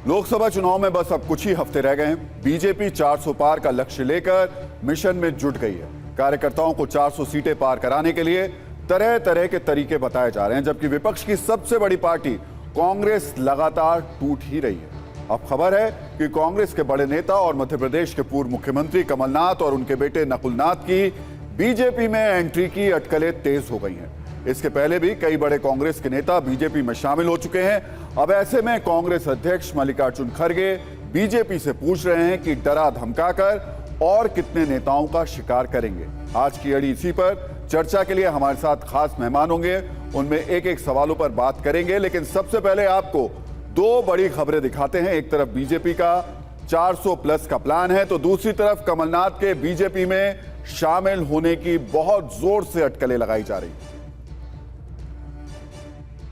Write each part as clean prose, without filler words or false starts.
लोकसभा चुनाव में बस अब कुछ ही हफ्ते रह गए हैं। बीजेपी 400 पार का लक्ष्य लेकर मिशन में जुट गई है। कार्यकर्ताओं को 400 सीटें पार कराने के लिए तरह तरह के तरीके बताए जा रहे हैं, जबकि विपक्ष की सबसे बड़ी पार्टी कांग्रेस लगातार टूट ही रही है। अब खबर है कि कांग्रेस के बड़े नेता और मध्य प्रदेश के पूर्व मुख्यमंत्री कमलनाथ और उनके बेटे नकुलनाथ की बीजेपी में एंट्री की अटकलें तेज हो गई हैं। इसके पहले भी कई बड़े कांग्रेस के नेता बीजेपी में शामिल हो चुके हैं। अब ऐसे में कांग्रेस अध्यक्ष मल्लिकार्जुन खड़गे बीजेपी से पूछ रहे हैं कि डरा धमकाकर और कितने नेताओं का शिकार करेंगे। आज की अड़ी इसी पर चर्चा के लिए हमारे साथ खास मेहमान होंगे, उनमें एक एक सवालों पर बात करेंगे। लेकिन सबसे पहले आपको दो बड़ी खबरें दिखाते हैं। एक तरफ बीजेपी का 400 प्लस का प्लान है, तो दूसरी तरफ कमलनाथ के बीजेपी में शामिल होने की बहुत जोर से अटकलें लगाई जा रही।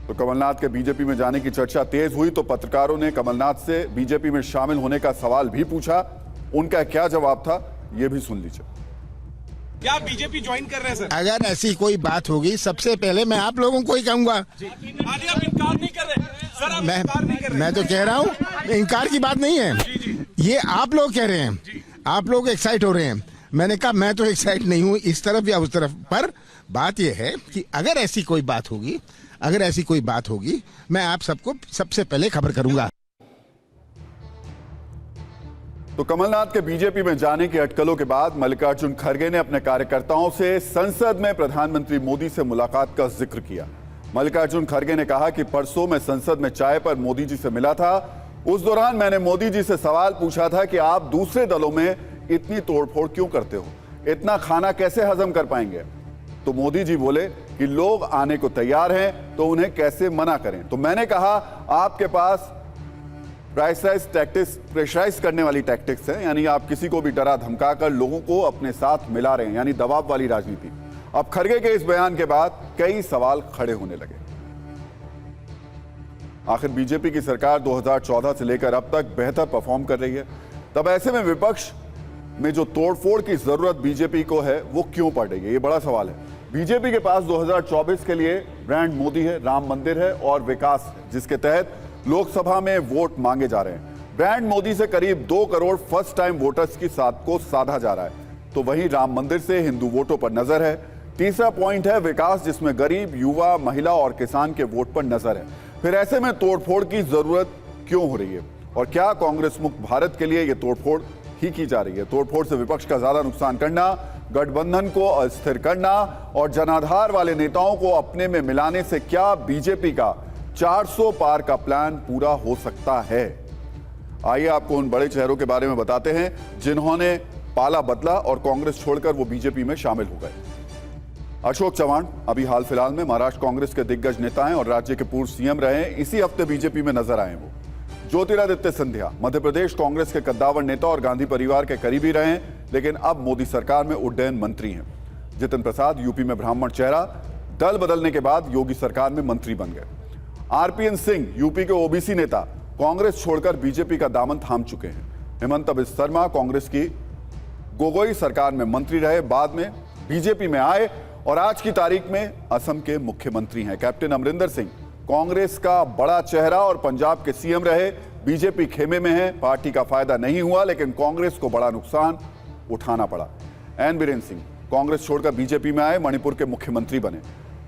तो कमलनाथ के बीजेपी में जाने की चर्चा तेज हुई तो पत्रकारों ने कमलनाथ से बीजेपी में शामिल होने का सवाल भी पूछा। उनका क्या जवाब था, यह भी सुन लीजिए। क्या बीजेपी ज्वाइन कर रहे हैं सर? अगर ऐसी कोई बात होगी, सबसे पहले मैं आप लोगों को ही कहूंगा। आप इनकार नहीं कर रहे सर, आप इनकार नहीं कर रहे। मैं तो कह रहा हूँ, इनकार की बात नहीं है। ये आप लोग कह रहे हैं, आप लोग एक्साइट हो रहे हैं। मैंने कहा मैं तो एक्साइट नहीं हूँ इस तरफ या उस तरफ। पर बात यह है कि अगर ऐसी कोई बात होगी, मैं आप सबको सबसे पहले खबर करूंगा। तो कमलनाथ के बीजेपी में जाने की अटकलों के बाद मल्लिकार्जुन खड़गे ने अपने कार्यकर्ताओं से संसद में प्रधानमंत्री मोदी से मुलाकात का जिक्र किया। मल्लिकार्जुन खड़गे ने कहा कि परसों मैं संसद में चाय पर मोदी जी से मिला था। उस दौरान मैंने मोदी जी से सवाल पूछा था कि आप दूसरे दलों में इतनी तोड़फोड़ क्यों करते हो, इतना खाना कैसे हजम कर पाएंगे। तो मोदी जी बोले कि लोग आने को तैयार हैं तो उन्हें कैसे मना करें। तो मैंने कहा आपके पास प्रेशराइज करने वाली टैक्टिक्स है, यानी आप किसी को भी डरा धमकाकर लोगों को अपने साथ मिला रहे हैं, यानी दबाव वाली राजनीति। अब खड़गे के इस बयान के बाद कई सवाल खड़े होने लगे। आखिर बीजेपी की सरकार 2014 से लेकर अब तक बेहतर परफॉर्म कर रही है, तब ऐसे में विपक्ष में जो तोड़फोड़ की जरूरत बीजेपी को है वो क्यों पड़ रही है, ये बड़ा सवाल है। बीजेपी के पास 2024 के लिए ब्रांड मोदी है, राम मंदिर है और विकास है, जिसके तहत लोकसभा में वोट मांगे जा रहे हैं। ब्रांड मोदी से करीब 2 करोड़ फर्स्ट टाइम वोटर्स की साथ को साधा जा रहा है, तो वहीं राम मंदिर से हिंदू वोटों पर नजर है। तीसरा पॉइंट है विकास, जिसमें गरीब, युवा, महिला और किसान के वोट पर नजर है। फिर ऐसे में तोड़फोड़ की जरूरत क्यों हो रही है और क्या कांग्रेस मुक्त भारत के लिए यह तोड़फोड़ ही की जा रही है? तोड़फोड़ से विपक्ष का ज्यादा नुकसान करना, गठबंधन को अस्थिर करना और जनाधार वाले नेताओं को अपने में मिलाने से क्या बीजेपी का 400 पार का प्लान पूरा हो सकता है? आइए आपको उन बड़े चेहरों के बारे में बताते हैं जिन्होंने पाला बदला और कांग्रेस छोड़कर वो बीजेपी में शामिल हो गए। अशोक चव्हाण अभी हाल फिलहाल में महाराष्ट्र कांग्रेस के दिग्गज नेता हैं और राज्य के पूर्व सीएम रहे हैं। इसी हफ्ते बीजेपी में नजर आए वो। ज्योतिरादित्य सिंधिया मध्य प्रदेश कांग्रेस के कद्दावर नेता और गांधी परिवार के करीबी रहे हैं, लेकिन अब मोदी सरकार में उड्डयन मंत्री हैं। जितिन प्रसाद यूपी में ब्राह्मण चेहरा, दल बदलने के बाद योगी सरकार में मंत्री बन गए। आरपीएन सिंह यूपी के ओबीसी नेता, कांग्रेस छोड़कर बीजेपी का दामन थाम चुके हैं। हेमंत बिस्वा शर्मा कांग्रेस की गोगोई सरकार में मंत्री रहे, बाद में बीजेपी में आए और आज की तारीख में असम के मुख्यमंत्री हैं। कैप्टन अमरिंदर सिंह कांग्रेस का बड़ा चेहरा और पंजाब के सीएम रहे, बीजेपी खेमे में है। पार्टी का फायदा नहीं हुआ, लेकिन कांग्रेस को बड़ा नुकसान उठाना पड़ा। एन बीरेन सिंह कांग्रेस छोड़कर बीजेपी में आए, मणिपुर के मुख्यमंत्री बने।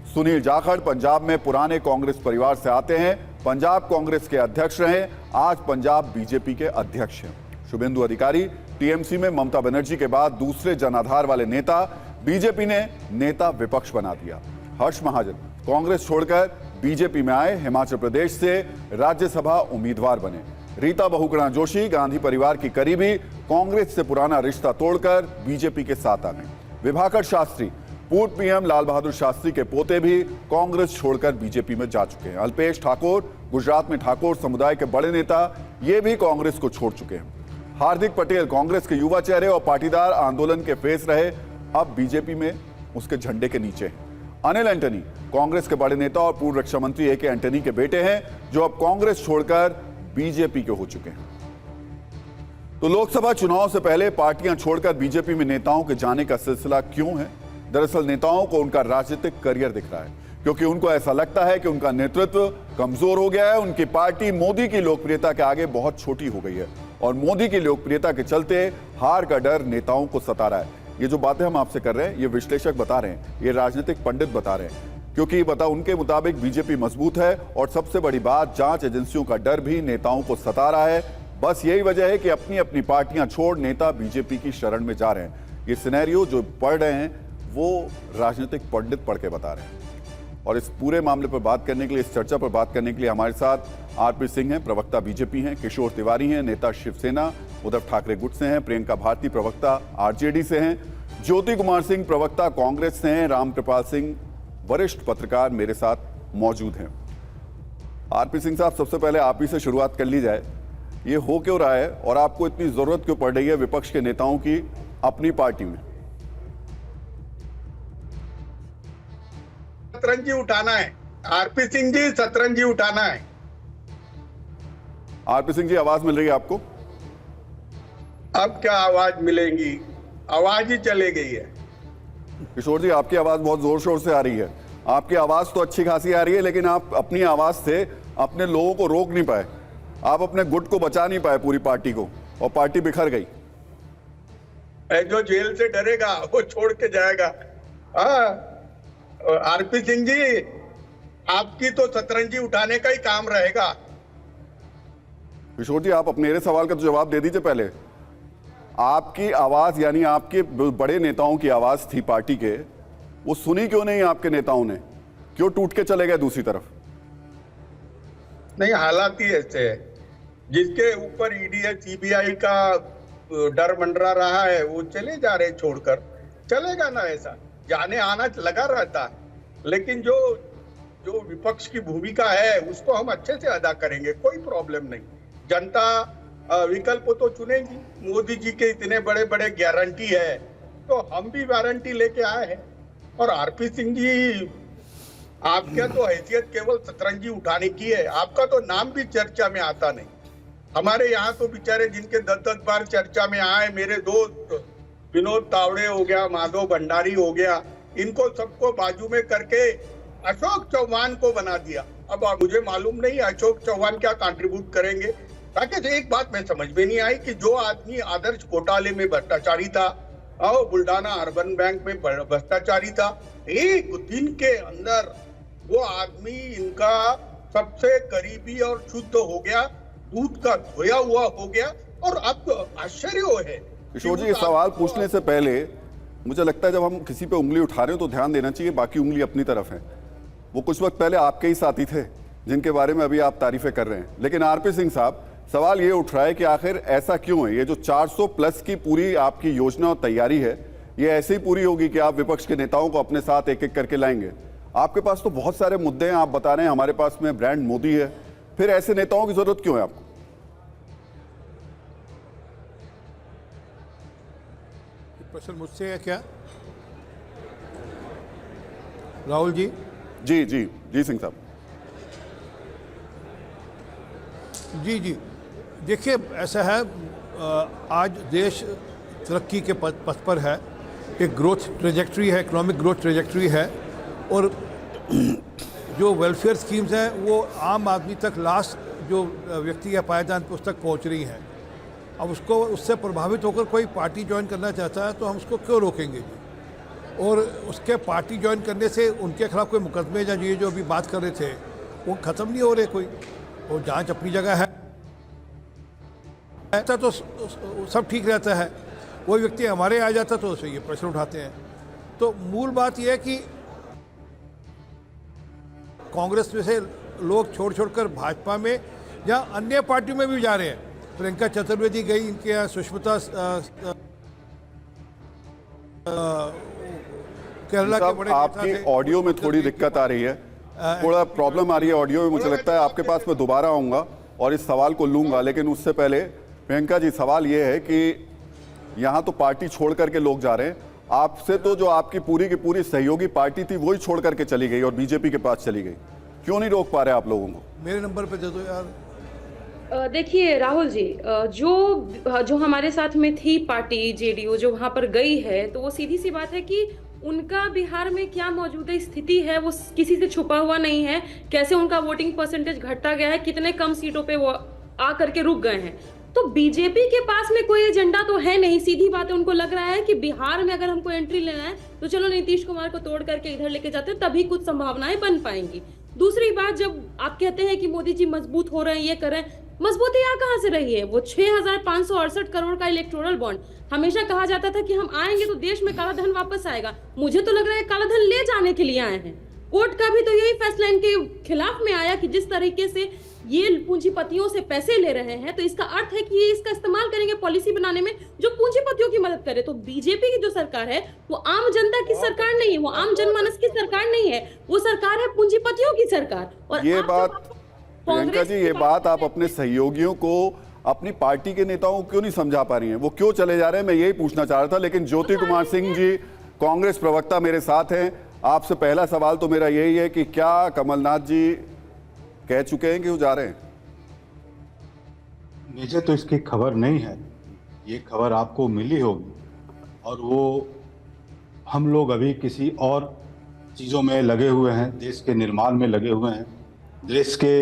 सुनील जाखड़ पंजाब में पुराने कांग्रेस परिवार से आते हैं, पंजाब कांग्रेस के अध्यक्ष रहे, आज पंजाब बीजेपी के अध्यक्ष हैं। शुभेंदु अधिकारी टीएमसी में ममता बनर्जी के बाद दूसरे जनाधार वाले नेता, बीजेपी ने नेता विपक्ष बना दिया। हर्ष महाजन कांग्रेस छोड़कर बीजेपी में आए, हिमाचल प्रदेश से राज्यसभा उम्मीदवार बने। रीता बहुगुणा जोशी गांधी परिवार की करीबी, कांग्रेस से पुराना रिश्ता तोड़कर बीजेपी के साथ आ गए। विभाकर शास्त्री पूर्व पीएम लाल बहादुर शास्त्री के पोते भी कांग्रेस छोड़कर बीजेपी में जा चुके हैं। अल्पेश ठाकुर गुजरात में ठाकुर समुदाय के बड़े नेता, ये भी कांग्रेस को छोड़ चुके हैं। हार्दिक पटेल कांग्रेस के युवा चेहरे और पाटीदार आंदोलन के फेस रहे, अब बीजेपी में उसके झंडे के नीचे हैं। अनिल एंटनी कांग्रेस के बड़े नेता और पूर्व रक्षा मंत्री ए के एंटनी के बेटे हैं, जो अब कांग्रेस छोड़कर बीजेपी के हो चुके हैं। तो लोकसभा चुनाव से पहले पार्टियां छोड़कर बीजेपी में नेताओं के जाने का सिलसिला क्यों है? दरअसल नेताओं को उनका राजनीतिक करियर दिख रहा है। क्योंकि उनको ऐसा लगता है कि उनका नेतृत्व कमजोर हो गया है, उनकी पार्टी मोदी की लोकप्रियता के आगे बहुत छोटी हो गई है और मोदी की लोकप्रियता के चलते हार का डर नेताओं को सता रहा है। ये जो बातें हम आपसे कर रहे हैं, ये विश्लेषक बता रहे हैं, ये राजनीतिक पंडित बता रहे हैं, क्योंकि उनके मुताबिक बीजेपी मजबूत है और सबसे बड़ी बात, जांच एजेंसियों का डर भी नेताओं को सता रहा है। बस यही वजह है कि अपनी अपनी पार्टियां छोड़ नेता बीजेपी की शरण में जा रहे हैं। ये सिनेरियो जो पढ़ रहे हैं वो राजनीतिक पंडित पढ़ के बता रहे हैं। और इस पूरे मामले पर बात करने के लिए, इस चर्चा पर बात करने के लिए हमारे साथ आरपी सिंह हैं, प्रवक्ता बीजेपी हैं, किशोर तिवारी हैं, नेता शिवसेना उद्धव ठाकरे गुट से हैं, प्रियंका भारती प्रवक्ता आरजेडी से हैं, ज्योति कुमार सिंह प्रवक्ता कांग्रेस से हैं, रामकृपाल सिंह वरिष्ठ पत्रकार मेरे साथ मौजूद हैं। आरपी सिंह साहब, सबसे पहले आप ही से शुरुआत कर ली जाए। ये हो क्यों रहा है और आपको इतनी जरूरत क्यों पड़ रही है विपक्ष के नेताओं की अपनी पार्टी में? सतरंजी उठाना है आरपी सिंह जी, सतरंजी उठाना है। आरपी सिंह जी, आवाज मिल रही है आपको? अब क्या आवाज मिलेंगी, आवाज ही चले गई है। किशोर जी, आपकी आवाज बहुत जोर शोर से आ रही है। आपकी आवाज तो अच्छी खासी आ रही है, लेकिन आप अपनी आवाज से अपने लोगों को रोक नहीं पाए, आप अपने गुट को बचा नहीं पाए, पूरी पार्टी को, और पार्टी बिखर गई। जो जेल से डरेगा वो छोड़ के जाएगा। आरपी सिंह जी, आपकी तो सतरंजी उठाने का ही काम रहेगा। किशोर जी, आप अपने मेरे सवाल का तो जवाब दे दीजिए पहले। आपकी आवाज, यानी आपके बड़े नेताओं की आवाज थी पार्टी के, वो सुनी क्यों नहीं आपके नेताओं ने? क्यों टूट के चले गए दूसरी तरफ? नहीं, हालात ही ऐसे है। जिसके ऊपर ईडी सीबीआई का डर मंडरा रहा है वो चले जा रहे छोड़कर। चलेगा ना, ऐसा जाने आना लगा रहता है, लेकिन जो विपक्ष की भूमिका है उसको हम अच्छे से अदा करेंगे, कोई प्रॉब्लम नहीं। जनता विकल्प तो चुनेगी। मोदी जी के इतने बड़े बड़े गारंटी है तो हम भी वारंटी लेके आए हैं। और आरपी सिंह जी, आपका तो हैसियत केवल सतरंजी उठाने की है, आपका तो नाम भी चर्चा में आता नहीं। हमारे यहाँ तो बेचारे जिनके 10-10 बार चर्चा में आए, मेरे दोस्त विनोद तावड़े हो गया, माधव भंडारी हो गया, इनको सबको बाजू में करके अशोक चौहान को बना दिया। अब मुझे मालूम नहीं अशोक चौहान क्या कंट्रीब्यूट करेंगे। ताकि एक बात मैं समझ में नहीं आई कि जो आदमी आदर्श घोटाले में भ्रष्टाचारी था और बुल्डाना अर्बन बैंक में भ्रष्टाचारी था, एक दिन के अंदर वो आदमी इनका सबसे करीबी और शुद्ध हो गया, दूध का धोया हुआ हो गया। और अब आश्चर्य है। किशोर जी, ये सवाल पूछने से पहले मुझे लगता है जब हम किसी पे उंगली उठा रहे हो तो ध्यान देना चाहिए बाकी उंगली अपनी तरफ है। वो कुछ वक्त पहले आपके ही साथी थे जिनके बारे में अभी आप तारीफें कर रहे हैं। लेकिन आरपी सिंह साहब, सवाल ये उठ रहा है कि आखिर ऐसा क्यों है? ये जो 400 प्लस की पूरी आपकी योजना और तैयारी है, ये ऐसे ही पूरी होगी कि आप विपक्ष के नेताओं को अपने साथ एक एक करके लाएंगे? आपके पास तो बहुत सारे मुद्दे हैं, आप बता रहे हैं हमारे पास में ब्रांड मोदी है, फिर ऐसे नेताओं की जरूरत क्यों है आपको? प्रश्न मुझसे है क्या राहुल जी? जी जी जी सिंह साहब। जी जी, देखिए ऐसा है, आज देश तरक्की के पथ पर है, एक ग्रोथ ट्रेजेक्ट्री है, इकोनॉमिक ग्रोथ ट्रेजेक्ट्री है, और जो वेलफेयर स्कीम्स हैं वो आम आदमी तक, लास्ट जो व्यक्ति है पायदान पर, उस तक पहुँच रही हैं। अब उससे प्रभावित होकर कोई पार्टी ज्वाइन करना चाहता है तो हम उसको क्यों रोकेंगे जी? और उसके पार्टी ज्वाइन करने से उनके खिलाफ कोई मुकदमे या ये जो अभी बात कर रहे थे वो ख़त्म नहीं हो रहे कोई, वो जांच अपनी जगह है, ऐसा तो सब ठीक रहता है। कोई व्यक्ति हमारे आ जाता तो उसे ये प्रश्न उठाते हैं। तो मूल बात यह है कि कांग्रेस में से लोग छोड़कर भाजपा में या अन्य पार्टियों में भी जा रहे हैं। प्रियंका चतुर्वेदी गई, इनके यहाँ सुष्मिता केरला के बड़े, आपकी ऑडियो में थोड़ी दिक्कत आ रही है, थोड़ा प्रॉब्लम आ रही है ऑडियो में। मुझे लगता है आपके पास मैं दोबारा आऊंगा और इस सवाल को लूंगा, लेकिन उससे पहले प्रियंका जी, सवाल ये है कि यहाँ तो पार्टी छोड़ करके लोग जा रहे हैं, आपसे तो जो आपकी पूरी की पूरी सहयोगी पार्टी थी वही छोड़ करके चली गई और बीजेपी के पास चली गई, क्यों नहीं रोक पा रहे आप लोगों को? मेरे नंबर पे दे दो यार। देखिए राहुल जी, जो हमारे साथ में थी पार्टी जेडीयू जो वहां पर गई है, तो वो सीधी सी बात है कि उनका बिहार में क्या मौजूदा स्थिति है वो किसी से छुपा हुआ नहीं है। कैसे उनका वोटिंग परसेंटेज घटता गया है, कितने कम सीटों पे वो आ करके रुक गए हैं। तो बीजेपी के पास में कोई एजेंडा तो है नहीं, सीधी बात है। उनको लग रहा है कि बिहार में अगर हमको एंट्री लेना है तो चलो नीतीश कुमार को तोड़ करके इधर लेके जाते हैं, तभी कुछ संभावनाएं बन पाएंगी। दूसरी बात, जब आप कहते हैं कि मोदी जी मजबूत हो रहे हैं, ये कर रहे हैं, मजबूती यहाँ कहाँ से रही है? वो 6,568 करोड़ का इलेक्टोरल बॉन्ड, हमेशा कहा जाता था कि हम आएंगे तो देश में काला धन वापस आएगा। मुझे तो लग रहा है काला धन ले जाने के लिए आए हैं। कोर्ट का भी तो यही फैसला इनके खिलाफ में आया कि जिस तरीके से ये पूंजीपतियों से पैसे ले रहे हैं, तो इसका अर्थ है कि ये इसका इस्तेमाल करेंगे पॉलिसी बनाने में जो पूंजीपतियों की मदद करे। तो बीजेपी की जो सरकार है वो आम जनता की सरकार नहीं है, वो आम जनमानस की सरकार नहीं है, वो सरकार है पूंजीपतियों की सरकार। और ये आप बात प्रियंका जी, ये बात आप अपने सहयोगियों को, अपनी पार्टी के नेताओं को क्यों नहीं समझा पा रही हैं? वो क्यों चले जा रहे हैं, मैं यही पूछना चाह रहा था। लेकिन ज्योति कुमार सिंह जी, कांग्रेस प्रवक्ता, मेरे साथ हैं। आपसे पहला सवाल तो मेरा यही है कि क्या कमलनाथ जी कह चुके हैं कि वो जा रहे हैं? मुझे तो इसकी खबर नहीं है, ये खबर आपको मिली होगी, और वो हम लोग अभी किसी और चीज़ों में लगे हुए हैं, देश के निर्माण में लगे हुए हैं। देश के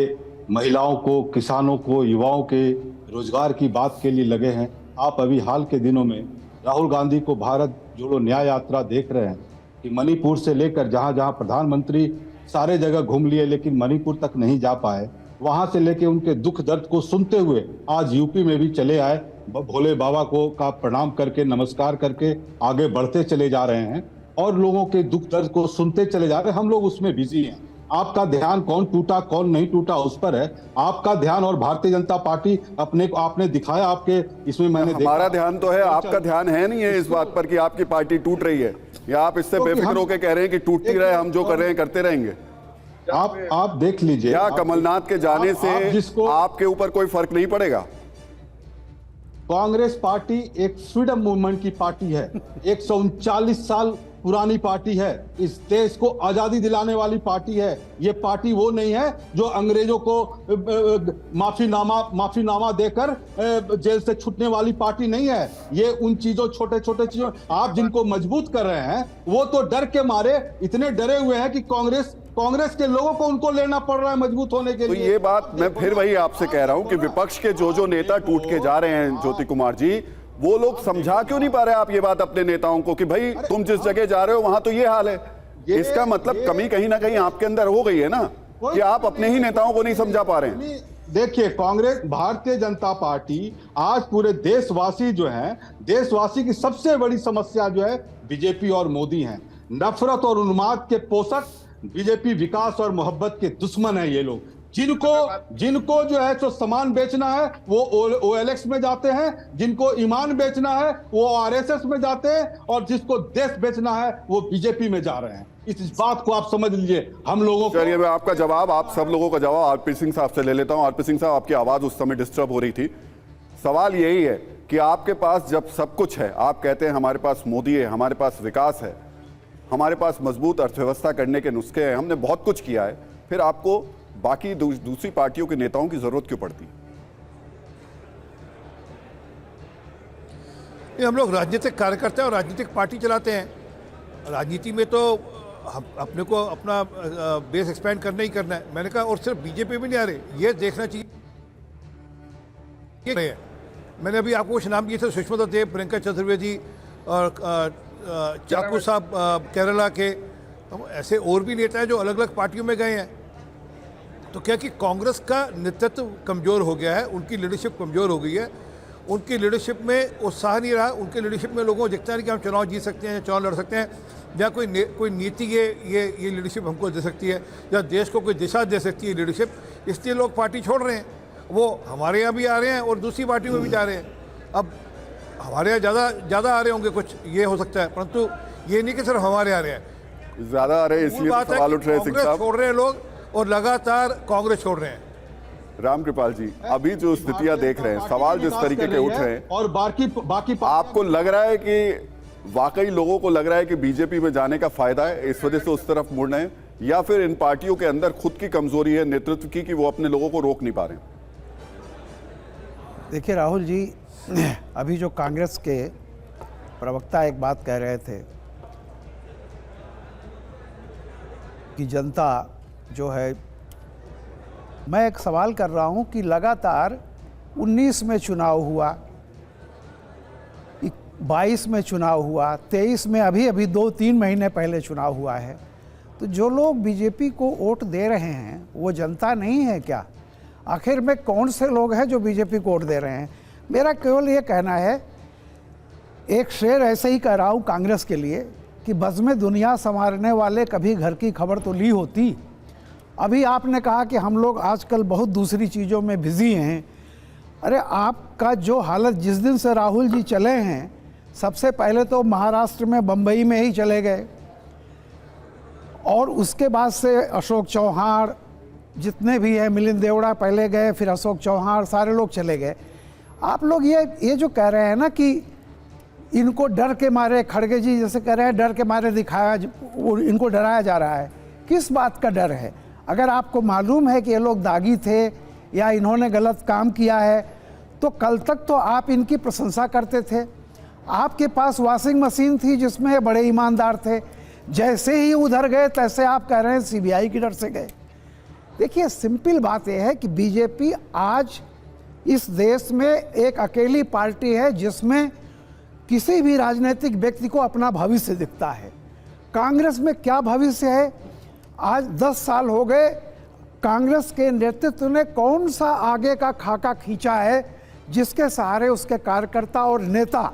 महिलाओं को, किसानों को, युवाओं के रोजगार की बात के लिए लगे हैं। आप अभी हाल के दिनों में राहुल गांधी को भारत जोड़ो न्याय यात्रा देख रहे हैं कि मणिपुर से लेकर जहां जहां प्रधानमंत्री सारे जगह घूम लिए लेकिन मणिपुर तक नहीं जा पाए, वहां से लेके उनके दुख दर्द को सुनते हुए आज यूपी में भी चले आए, भोले बाबा को का प्रणाम करके, नमस्कार करके आगे बढ़ते चले जा रहे हैं और लोगों के दुख दर्द को सुनते चले जा रहे हैं। हम लोग उसमें बिजी हैं। आपका ध्यान कौन टूटा कौन नहीं टूटा उस पर है, आपका ध्यान और भारतीय जनता पार्टी अपने को आपने दिखाया आपके इसमें मैंने हमारा ध्यान तो है, आपका ध्यान है नहीं है इस बात पर कि आपकी पार्टी टूट रही है, या आप इससे बेफिक्र होकर कह रहे हैं कि टूटती रहे, हम जो कर रहे हैं करते रहेंगे? आप देख लीजिए, क्या कमलनाथ के जाने से आपके ऊपर कोई फर्क नहीं पड़ेगा? कांग्रेस पार्टी एक फ्रीडम मूवमेंट की पार्टी है, 139 साल पुरानी पार्टी है, इस देश को आजादी दिलाने वाली पार्टी है। ये पार्टी वो नहीं है जो अंग्रेजों को माफीनामा देकर जेल से छूटने वाली पार्टी नहीं है। ये उन चीजों, छोटे छोटे चीजों आप जिनको मजबूत कर रहे हैं, वो तो डर के मारे इतने डरे हुए हैं कि कांग्रेस के लोगों को उनको लेना पड़ रहा है मजबूत होने के लिए। तो ये बात मैं फिर वही आपसे कह रहा हूं कि विपक्ष के जो नेता टूट के जा रहे हैं ज्योति कुमार जी, वो लोग समझा क्यों नहीं पा रहे आप ये बात अपने नेताओं को कि भाई तुम जिस जगह जा रहे हो वहां तो ये हाल है? इसका मतलब कमी कहीं ना कहीं आपके अंदर हो गई है ना, कि आप अपने ही नेताओं को नहीं समझा पा रहे हैं। देखिए, कांग्रेस, भारतीय जनता पार्टी, आज पूरे देशवासी जो हैं, देशवासी की सबसे बड़ी समस्या जो है बीजेपी और मोदी हैं। नफरत और उन्माद के पोषक बीजेपी, विकास और मोहब्बत के दुश्मन है ये लोग। जिनको जो है तो सामान बेचना है वो OLX में जाते हैं, जिनको ईमान बेचना है वो RSS में जाते हैं, और जिसको देश बेचना है वो बीजेपी में जा रहे हैं। इस बात को आप समझ लीजिए। हम लोगों को, चलिए मैं आपका जवाब, आप सब लोगों का जवाब आरपी सिंह साहब से ले लेता हूं। आरपी सिंह साहब, आपकी आवाज उस समय डिस्टर्ब हो रही थी। सवाल यही है कि आपके पास जब सब कुछ है, आप कहते हैं हमारे पास मोदी है, हमारे पास विकास है, हमारे पास मजबूत अर्थव्यवस्था करने के नुस्खे हैं, हमने बहुत कुछ किया है, फिर आपको बाकी दूसरी पार्टियों के नेताओं की जरूरत क्यों पड़ती है? हम लोग राजनीतिक कार्यकर्ता और राजनीतिक पार्टी चलाते हैं। राजनीति में तो अपने को अपना बेस एक्सपेंड करना ही करना है। मैंने कहा, और सिर्फ बीजेपी में नहीं आ रहे, ये देखना चाहिए। मैंने अभी आपको कुछ नाम दिए थे, सुष्मिता देव, प्रियंका चतुर्वेदी और चाकू साहब केरला के, ऐसे और भी नेता हैं जो अलग अलग पार्टियों में गए हैं। तो क्या कि कांग्रेस का नेतृत्व कमज़ोर हो गया है, उनकी लीडरशिप कमज़ोर हो गई है, उनकी लीडरशिप में उत्साह नहीं रहा। उनकी लीडरशिप में लोगों को दिखता नहीं कि हम चुनाव जीत सकते हैं, चुनाव लड़ सकते हैं, या कोई नीति ये लीडरशिप हमको दे सकती है, या देश को कोई दिशा दे सकती है लीडरशिप। इसलिए लोग पार्टी छोड़ रहे हैं। वो हमारे यहाँ भी आ रहे हैं और दूसरी पार्टियों में भी जा रहे हैं। अब हमारे यहाँ ज़्यादा आ रहे होंगे, कुछ ये हो सकता है, परंतु ये नहीं कि सिर्फ हमारे आ रहे हैं, ज़्यादा आ रहे हैं, इसलिए तो सवाल उठ रहे हैं। सिंह साहब, छोड़ रहे हैं लोग और लगातार कांग्रेस छोड़ रहे हैं। रामकृपाल जी, अभी जो स्थितियां देख रहे हैं, सवाल जिस तरीके के उठ रहे हैं, और बाकी आपको लग रहा है कि वाकई लोगों को लग रहा है कि बीजेपी में जाने का फायदा है, इस वजह से उस तरफ मुड़ रहे हैं, या फिर इन पार्टियों के अंदर खुद की कमजोरी है नेतृत्व की कि वो अपने लोगों को रोक नहीं पा रहे हैं? देखिए राहुल जी, अभी जो कांग्रेस के प्रवक्ता एक बात कह रहे थे की जनता जो है, मैं एक सवाल कर रहा हूं कि लगातार 19 में चुनाव हुआ, 22 में चुनाव हुआ, 23 में अभी 2-3 महीने पहले चुनाव हुआ है, तो जो लोग बीजेपी को वोट दे रहे हैं वो जनता नहीं है क्या? आखिर में कौन से लोग हैं जो बीजेपी को वोट दे रहे हैं? मेरा केवल ये कहना है, एक शेर ऐसे ही कह रहा हूँ कांग्रेस के लिए कि बज़्म दुनिया संवारने वाले कभी घर की खबर तो ली होती। अभी आपने कहा कि हम लोग आजकल बहुत दूसरी चीज़ों में बिजी हैं। अरे आपका जो हालत जिस दिन से राहुल जी चले हैं, सबसे पहले तो महाराष्ट्र में बम्बई में ही चले गए और उसके बाद से अशोक चौहान जितने भी हैं, मिलिंद देवड़ा पहले गए, फिर अशोक चौहान, सारे लोग चले गए। आप लोग ये जो कह रहे हैं ना कि इनको डर के मारे, खड़गे जी जैसे कह रहे हैं डर के मारे इनको डराया जा रहा है, किस बात का डर है? अगर आपको मालूम है कि ये लोग दागी थे या इन्होंने गलत काम किया है तो कल तक तो आप इनकी प्रशंसा करते थे। आपके पास वॉशिंग मशीन थी जिसमें बड़े ईमानदार थे, जैसे ही उधर गए तैसे आप कह रहे हैं सीबीआई की डर से गए। देखिए, सिंपल बात यह है कि बीजेपी आज इस देश में एक अकेली पार्टी है जिसमें किसी भी राजनीतिक व्यक्ति को अपना भविष्य दिखता है। कांग्रेस में क्या भविष्य है? आज 10 साल हो गए, कांग्रेस के नेतृत्व ने कौन सा आगे का खाका खींचा है जिसके सहारे उसके कार्यकर्ता और नेता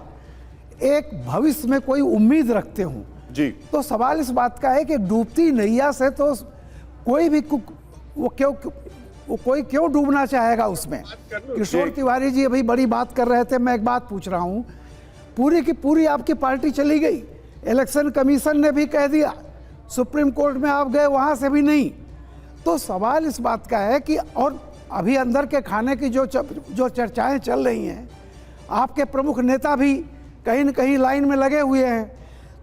एक भविष्य में कोई उम्मीद रखते हों जी। तो सवाल इस बात का है कि डूबती नैया से तो कोई भी कोई क्यों डूबना चाहेगा उसमें? किशोर तिवारी जी अभी बड़ी बात कर रहे थे, मैं एक बात पूछ रहा हूँ, पूरी की पूरी आपकी पार्टी चली गई, इलेक्शन कमीशन ने भी कह दिया, सुप्रीम कोर्ट में आप गए, वहाँ से भी नहीं। तो सवाल इस बात का है कि और अभी अंदर के खाने की जो चर्चाएं चल रही हैं, आपके प्रमुख नेता भी कहीं न कहीं लाइन में लगे हुए हैं।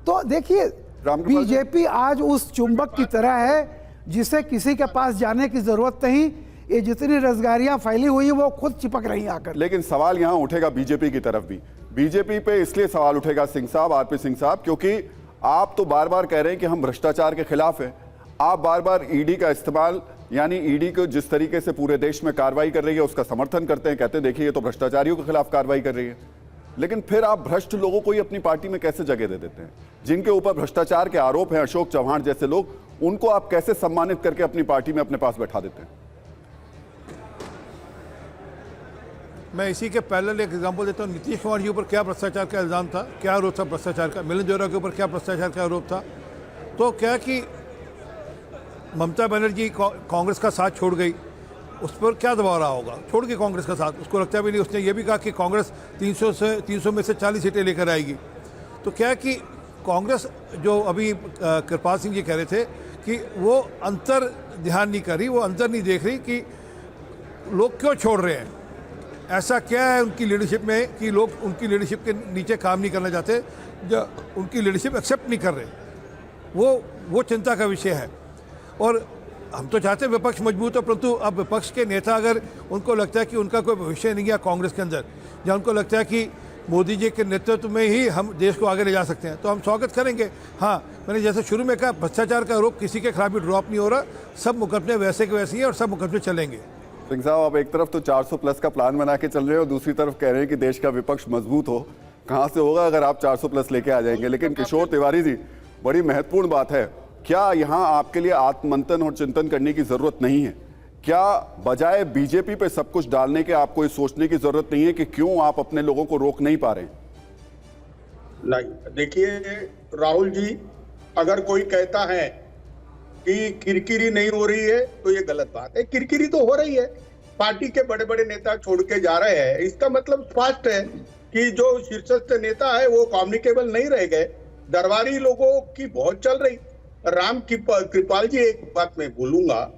तो देखिए, बीजेपी आज उस चुंबक की तरह है जिसे किसी के पास जाने की जरूरत नहीं। ये जितनी रोजगारियां फैली हुई है वो खुद चिपक रही आकर। लेकिन सवाल यहां उठेगा बीजेपी की तरफ भी। बीजेपी पे इसलिए सवाल उठेगा सिंह साहब, आरपी सिंह साहब, क्योंकि आप तो बार बार कह रहे हैं कि हम भ्रष्टाचार के खिलाफ हैं। आप बार बार ईडी का इस्तेमाल, यानी ईडी को जिस तरीके से पूरे देश में कार्रवाई कर रही है उसका समर्थन करते हैं, कहते हैं देखिए ये तो भ्रष्टाचारियों के खिलाफ कार्रवाई कर रही है। लेकिन फिर आप भ्रष्ट लोगों को ही अपनी पार्टी में कैसे जगह दे देते हैं? जिनके ऊपर भ्रष्टाचार के आरोप हैं, अशोक चौहान जैसे लोग, उनको आप कैसे सम्मानित करके अपनी पार्टी में अपने पास बैठा देते हैं? मैं इसी के पैरेलल एक एग्जांपल देता हूँ। नीतीश कुमार जी ऊपर क्या भ्रष्टाचार का इल्ज़ाम था, क्या आरोप था भ्रष्टाचार का? मिलिंद देवड़ा के ऊपर क्या भ्रष्टाचार का आरोप था? तो क्या कि ममता बनर्जी कांग्रेस का साथ छोड़ गई, उस पर क्या दबाव रहा होगा? छोड़ के कांग्रेस का साथ, उसको लगता भी नहीं। उसने ये भी कहा कि कांग्रेस 300 में से 40 सीटें लेकर आएगी। तो क्या कि कांग्रेस, जो अभी कृपाल सिंह जी कह रहे थे कि वो अंतर ध्यान नहीं कर रही, वो अंतर नहीं देख रही कि लोग क्यों छोड़ रहे हैं, ऐसा क्या है उनकी लीडरशिप में कि लोग उनकी लीडरशिप के नीचे काम नहीं करना चाहते, जो उनकी लीडरशिप एक्सेप्ट नहीं कर रहे। वो चिंता का विषय है। और हम तो चाहते हैं विपक्ष मजबूत हो, परंतु अब विपक्ष के नेता अगर उनको लगता है कि उनका कोई भविष्य नहीं है कांग्रेस के अंदर, या उनको लगता है कि मोदी जी के नेतृत्व में ही हम देश को आगे ले जा सकते हैं, तो हम स्वागत करेंगे। हाँ, मैंने जैसे शुरू में कहा, भ्रष्टाचार का आरोप किसी के खिलाफ भी ड्रॉप नहीं हो रहा, सब मुकदमे वैसे के वैसे ही हैं और सब मुकदमे चलेंगे। सिंह साहब, आप एक तरफ तो 400 प्लस का प्लान बना के चल रहे हो, दूसरी तरफ कह रहे हैं कि देश का विपक्ष मजबूत हो। कहाँ से होगा अगर आप 400 प्लस लेके आ जाएंगे? लेकिन किशोर तिवारी जी, बड़ी महत्वपूर्ण बात है, क्या यहाँ आपके लिए आत्ममंथन और चिंतन करने की जरूरत नहीं है? क्या बजाय बीजेपी पे सब कुछ डालने के आपको ये सोचने की जरूरत नहीं है कि क्यों आप अपने लोगों को रोक नहीं पा रहे? नहीं, देखिए राहुल जी, अगर कोई कहता है कि किरकिरी नहीं हो रही है तो ये गलत बात है। किरकिरी तो हो रही है, पार्टी के बड़े बड़े नेता छोड़ के जा रहे हैं। इसका मतलब स्पष्ट है कि जो शीर्षस्थ नेता है वो कम्युनिकेबल नहीं रह गए। दरबारी लोगों की बहुत चल रही। राम कृपाल जी, एक बात मैं बोलूंगा,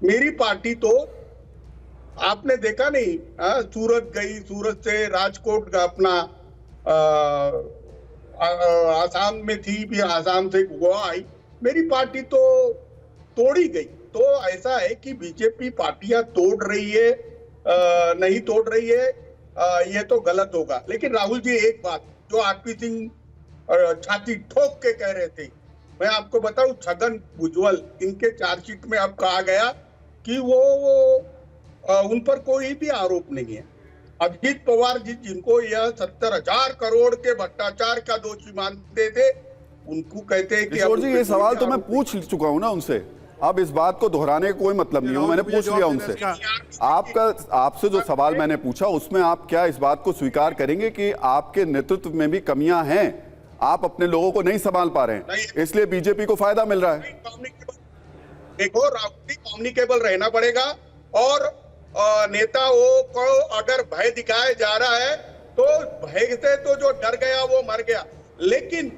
मेरी पार्टी तो आपने देखा नहीं, सूरत गई, सूरत से राजकोट का अपना आसाम में थी, फिर आसाम से गोवा आई, मेरी पार्टी तो तोड़ी गई। तो ऐसा है कि बीजेपी पार्टियां तोड़ रही है, नहीं तोड़ रही है, ये तो गलत होगा। लेकिन राहुल जी, एक बात जो आरपी सिंह छाती ठोक के कह रहे थे, मैं आपको बताऊं, छगन भुजबल इनके चार्जशीट में अब कहा गया कि वो उन पर कोई भी आरोप नहीं है। अजित पवार जी जिनको यह 70,000 करोड़ के भ्रष्टाचार का दोषी मानते थे, उनको कहते हैं कि किशोर जी, ये सवाल तो मैं पूछ चुका हूं ना उनसे, अब इस बात को दोहराने का कोई मतलब नहीं हो, मैंने पूछ लिया उनसे। आपसे जो सवाल मैंने पूछा उसमें आप क्या इस बात को स्वीकार करेंगे कि आपके नेतृत्व में भी कमियां हैं, आप अपने लोगों को नहीं संभाल पा रहे हैं, इसलिए बीजेपी को फायदा मिल रहा है? देखो, राहुल जी, कम्युनिकेबल रहना पड़ेगा और नेताओं को अगर भय दिखाया जा रहा है तो भय से तो जो डर गया वो मर गया। लेकिन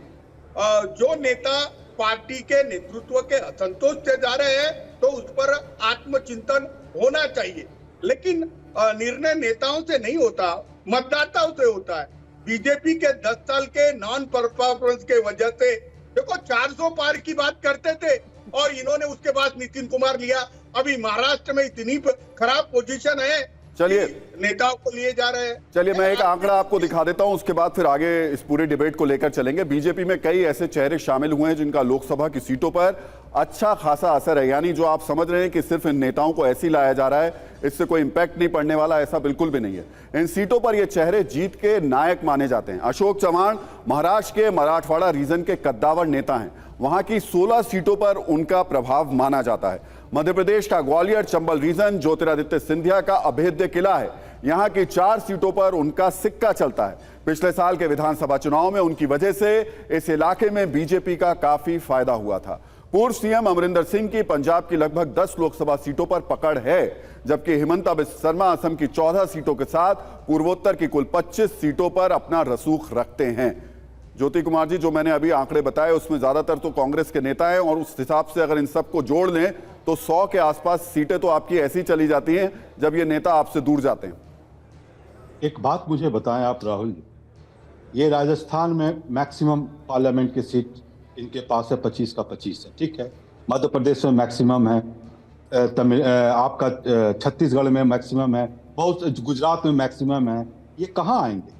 जो नेता पार्टी के नेतृत्व के असंतोष से जा रहे हैं तो उस पर आत्मचिंतन होना चाहिए। लेकिन निर्णय नेताओं से नहीं होता, मतदाताओं से होता है। बीजेपी के 10 साल के नॉन परफॉर्मेंस के वजह से देखो 400 पार की बात करते थे और इन्होंने उसके बाद नितिन कुमार लिया। अभी महाराष्ट्र में इतनी खराब पोजीशन है, चलिए नेताओं को लिए जा रहे हैं। चलिए मैं एक आंकड़ा आपको दिखा देता हूं, उसके बाद फिर आगे इस पूरे डिबेट को लेकर चलेंगे। बीजेपी में कई ऐसे चेहरे शामिल हुए हैं जिनका लोकसभा की सीटों पर अच्छा खासा असर है, यानी जो आप समझ रहे हैं कि सिर्फ इन नेताओं को ऐसे ही लाया जा रहा है, इससे कोई इंपैक्ट नहीं पड़ने वाला, ऐसा बिल्कुल भी नहीं है। इन सीटों पर ये चेहरे जीत के नायक माने जाते हैं। अशोक चव्हाण महाराष्ट्र के मराठवाड़ा रीजन के कद्दावर नेता हैं, वहां की 16 सीटों पर उनका प्रभाव माना जाता है। मध्य प्रदेश का ग्वालियर चंबल रीजन ज्योतिरादित्य सिंधिया का अभेद्य किला है, यहां की 4 सीटों पर उनका सिक्का चलता है। पिछले साल के विधानसभा चुनाव में उनकी वजह से इस इलाके में बीजेपी का काफी फायदा हुआ था। पूर्व सीएम अमरिंदर सिंह की पंजाब की लगभग 10 लोकसभा सीटों पर पकड़ है, जबकि हिमंता बिस्वा शर्मा असम की 14 सीटों के साथ पूर्वोत्तर की कुल 25 सीटों पर अपना रसूख रखते हैं। ज्योति कुमार जी, जो मैंने अभी आंकड़े बताए उसमें ज्यादातर तो कांग्रेस के नेता हैं और उस हिसाब से अगर इन सबको जोड़ लें तो 100 के आसपास सीटें तो आपकी ऐसी चली जाती हैं जब ये नेता आपसे दूर जाते हैं। एक बात मुझे बताएं आप राहुल जी, ये राजस्थान में मैक्सिमम पार्लियामेंट की सीट इनके पास है 25 का 25 है, ठीक है। मध्य प्रदेश में मैक्सिमम है, आपका छत्तीसगढ़ में मैक्सिमम है, बहुत गुजरात में मैक्सिमम है। ये कहाँ आएंगे,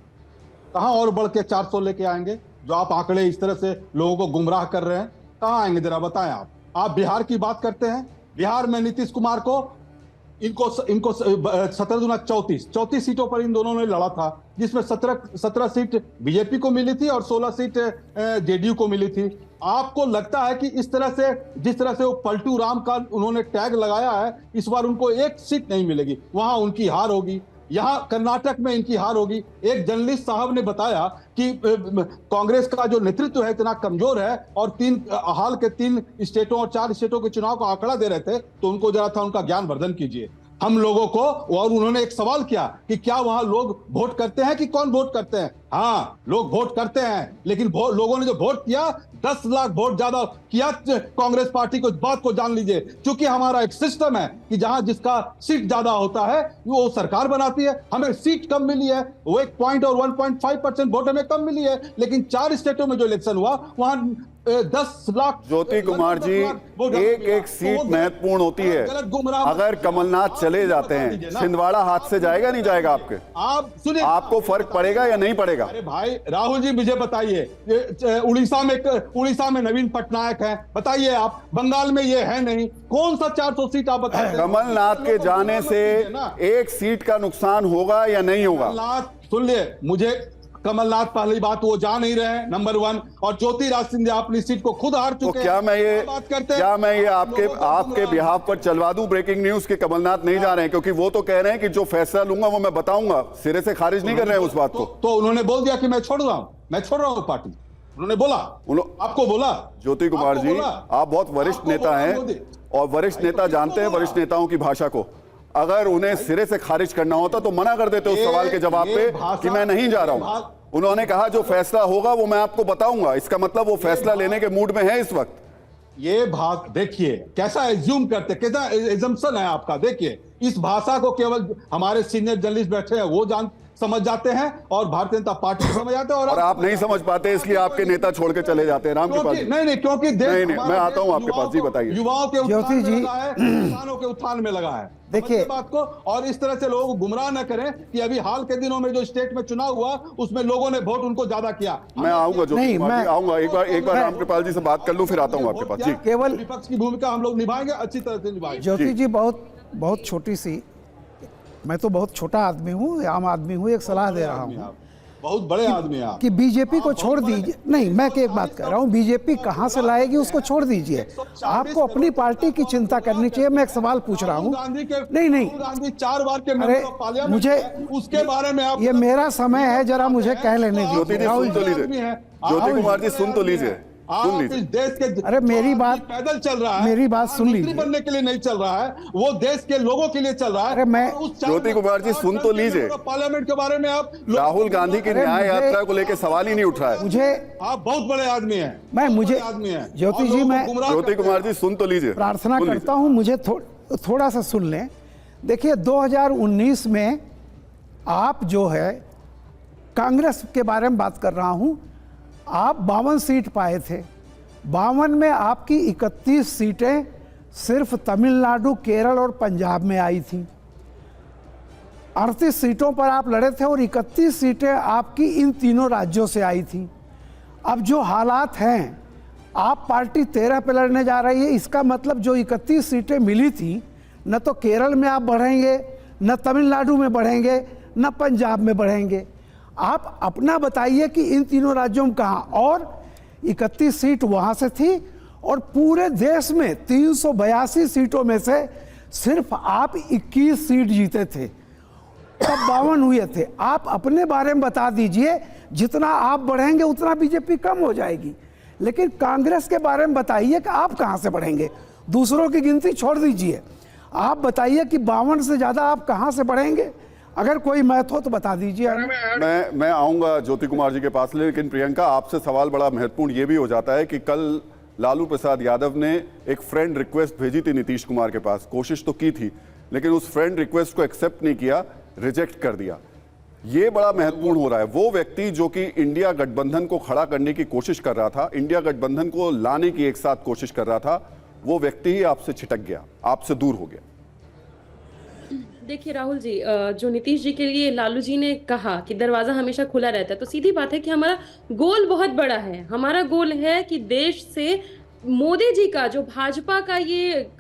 कहाँ और बढ़ के 400 लेके आएंगे? जो आप आंकड़े इस तरह से लोगों को गुमराह कर रहे हैं, कहाँ आएंगे जरा बताएं आप बिहार की बात करते हैं, बिहार में नीतीश कुमार को इनको 17 दूना 34 सीटों पर इन दोनों ने लड़ा था, जिसमें 17 सीट बीजेपी को मिली थी और 16 सीट जेडीयू को मिली थी। आपको लगता है कि इस तरह से जिस तरह से वो पलटू राम का उन्होंने टैग लगाया है, इस बार उनको एक सीट नहीं मिलेगी, वहां उनकी हार होगी। यहां कर्नाटक में इनकी हार होगी। एक जर्नलिस्ट साहब ने बताया कि कांग्रेस का जो नेतृत्व है इतना कमजोर है और हाल के 3 स्टेटों और 4 स्टेटों के चुनाव का आंकड़ा दे रहे थे, तो उनको जरा था उनका ज्ञान वर्धन कीजिए हम लोगों को। और उन्होंने एक सवाल किया कि क्या वहां लोग वोट करते हैं कि कौन वोट करते हैं? हाँ, लोग वोट करते हैं, लेकिन लोगों ने जो वोट किया 10 लाख वोट ज्यादा किया कांग्रेस पार्टी को। इस बात को जान लीजिए, क्योंकि हमारा एक सिस्टम है कि जहां जिसका सीट ज्यादा होता है वो सरकार बनाती है। हमें सीट कम मिली है, वो 1 पॉइंट और 1.5% वोट हमें कम मिली है, लेकिन 4 स्टेटों में जो इलेक्शन हुआ वहां 10 लाख। ज्योति कुमार जी, एक सीट महत्वपूर्ण होती है। अगर कमलनाथ चले जाते हैं, छिंदवाड़ा हाथ से जाएगा नहीं जाएगा आपके? आप सुनिए, आपको फर्क पड़ेगा या नहीं पड़ेगा? अरे भाई राहुल जी, मुझे बताइए, उड़ीसा में नवीन पटनायक है, बताइए आप। बंगाल में ये है नहीं, कौन सा 400 सीट आप बताइए? कमलनाथ के जाने से 1 सीट का नुकसान होगा या नहीं होगा? कमलनाथ, सुन लिए मुझे, कमलनाथ पहली बात वो जा नहीं रहे, नंबर 1, और ज्योतिरादित्य सिंधिया अपनी सीट को खुद हार चुके हैं। क्या मैं ये आपके बिहाफ पर चलवा दूं ब्रेकिंग न्यूज कि कमलनाथ नहीं जा रहे हैं? क्योंकि वो तो कह रहे हैं कि जो फैसला लूंगा वो मैं बताऊंगा, सिरे से खारिज नहीं कर रहे हैं उस बात को। तो उन्होंने बोल दिया कि मैं छोड़ रहा हूं पार्टी, उन्होंने बोला। आपको बोला? ज्योति कुमार जी, आप बहुत वरिष्ठ नेता हैं और वरिष्ठ नेता जानते हैं वरिष्ठ नेताओं की भाषा को। अगर उन्हें सिरे से खारिज करना होता तो मना कर देते उस सवाल के जवाब पे कि मैं नहीं जा रहा हूं। उन्होंने कहा जो फैसला होगा वो मैं आपको बताऊंगा, इसका मतलब वो फैसला लेने के मूड में है इस वक्त। ये भाग देखिए कैसा एज्यूम करते, कैसा एजम्पशन है आपका। देखिए, इस भाषा को केवल हमारे सीनियर जर्नलिस्ट बैठे हैं वो समझ जाते हैं और भारतीय जनता पार्टी को समझ जाते हैं और आप नहीं समझ पाते इसलिए आपके नेता छोड़ के चले जाते हैं। रामकृपाल जी, नहीं, क्योंकि नहीं, मैं आता हूं आपके पास जी, बताइए। युवाओं के उत्थान ज्योति में जी, लगा है, किसानों के उत्थान में लगा है। देखिए समझिए बात को, और इस तरह से लोग गुमराह न करें कि अभी हाल के दिनों में जो स्टेट में चुनाव हुआ उसमें लोगों ने वोट उनको ज्यादा किया। मैं आऊंगा ज्योति नहीं, कुमार जी, मैं- आऊंगा एक बार रामकृपाल जी से बात कर लूं, फिर आता हूं आपके पास जी। केवल विपक्ष की भूमिका हम लोग निभाएंगे, अच्छी तरह से निभाएंगे। ज्योति जी बहुत छोटी सी, मैं तो बहुत छोटा आदमी हूँ, आम आदमी हूँ, एक सलाह दे रहा हूँ बहुत बड़े आदमी हैं आप। कि बीजेपी को छोड़ दीजिए। नहीं, मैं एक बात कर रहा हूँ, बीजेपी कहाँ से लाएगी उसको छोड़ दीजिए, आपको अपनी पार्टी की चिंता करनी चाहिए। मैं एक सवाल पूछ रहा हूँ। नहीं, गांधी 4 बार के अरे मेंबर ऑफ पार्लियामेंट मुझे हैं, उसके बारे में आप ये मेरा समय है, जरा मुझे कह लेने ज्योति जी दीजिए। सुन तो लीजिए, ज्योति कुमार जी सुन तो लीजिए, सुन आप लीजिए। इस देश के अरे मेरी बात पैदल चल रहा है, मेरी बात सुन मंत्री लीजिए। बनने के लिए नहीं चल रहा है, वो देश के लोगों के लिए चल रहा है। अरे मैं- और उस ज्योति कुमार जी, सुन तो लीजिए। पार्लियामेंट के बारे में आप राहुल गांधी की अरे न्याय मुझे- यात्रा को लेकर सवाल ही नहीं उठ रहा है। मुझे आप बहुत बड़े आदमी हैं, मैं बहुत मुझे बड़े आदमी हैं। ज्योति और जी, लोगों को मैं गुमराह ज्योति करते कुमार हैं। जी सुन तो लीजिए, प्रार्थना सुन करता हूँ, मुझे थोड़ा सा सुन लें। देखिए 2019 में आप जो है कांग्रेस के बारे में बात कर रहा हूँ, आप 52 सीट पाए थे। 52 में आपकी 31 सीटें सिर्फ तमिलनाडु, केरल और पंजाब में आई थी। 38 सीटों पर आप लड़े थे और 31 सीटें आपकी इन तीनों राज्यों से आई थी। अब जो हालात हैं, आप पार्टी 13 पे लड़ने जा रही है, इसका मतलब जो 31 सीटें मिली थी, न तो केरल में आप बढ़ेंगे, न तमिलनाडु में बढ़ेंगे, न पंजाब में बढ़ेंगे। आप अपना बताइए कि इन तीनों राज्यों में कहाँ, और 31 सीट वहाँ से थी और पूरे देश में 382 सीटों में से सिर्फ आप 21 सीट जीते थे, तब 52 हुए थे। आप अपने बारे में बता दीजिए, जितना आप बढ़ेंगे उतना बीजेपी कम हो जाएगी। लेकिन कांग्रेस के बारे में बताइए कि आप कहाँ से बढ़ेंगे। दूसरों की गिनती छोड़ दीजिए, आप बताइए कि 52 से ज़्यादा आप कहाँ से बढ़ेंगे। अगर कोई मैथ हो तो बता दीजिए। मैं आऊंगा ज्योति कुमार जी के पास, लेकिन प्रियंका आपसे सवाल बड़ा महत्वपूर्ण ये भी हो जाता है कि कल लालू प्रसाद यादव ने एक फ्रेंड रिक्वेस्ट भेजी थी नीतीश कुमार के पास, कोशिश तो की थी, लेकिन उस फ्रेंड रिक्वेस्ट को एक्सेप्ट नहीं किया, रिजेक्ट कर दिया। ये बड़ा महत्वपूर्ण हो रहा है। वो व्यक्ति जो कि इंडिया गठबंधन को खड़ा करने की कोशिश कर रहा था, इंडिया गठबंधन को लाने की एक साथ कोशिश कर रहा था, वो व्यक्ति ही आपसे छिटक गया, आपसे दूर हो गया। देखिए राहुल जी, जो नीतीश जी के लिए लालू जी ने कहा कि दरवाजा हमेशा खुला रहता है, तो सीधी बात है कि हमारा गोल बहुत बड़ा है। हमारा गोल है कि देश से मोदी जी का जो भाजपा का ये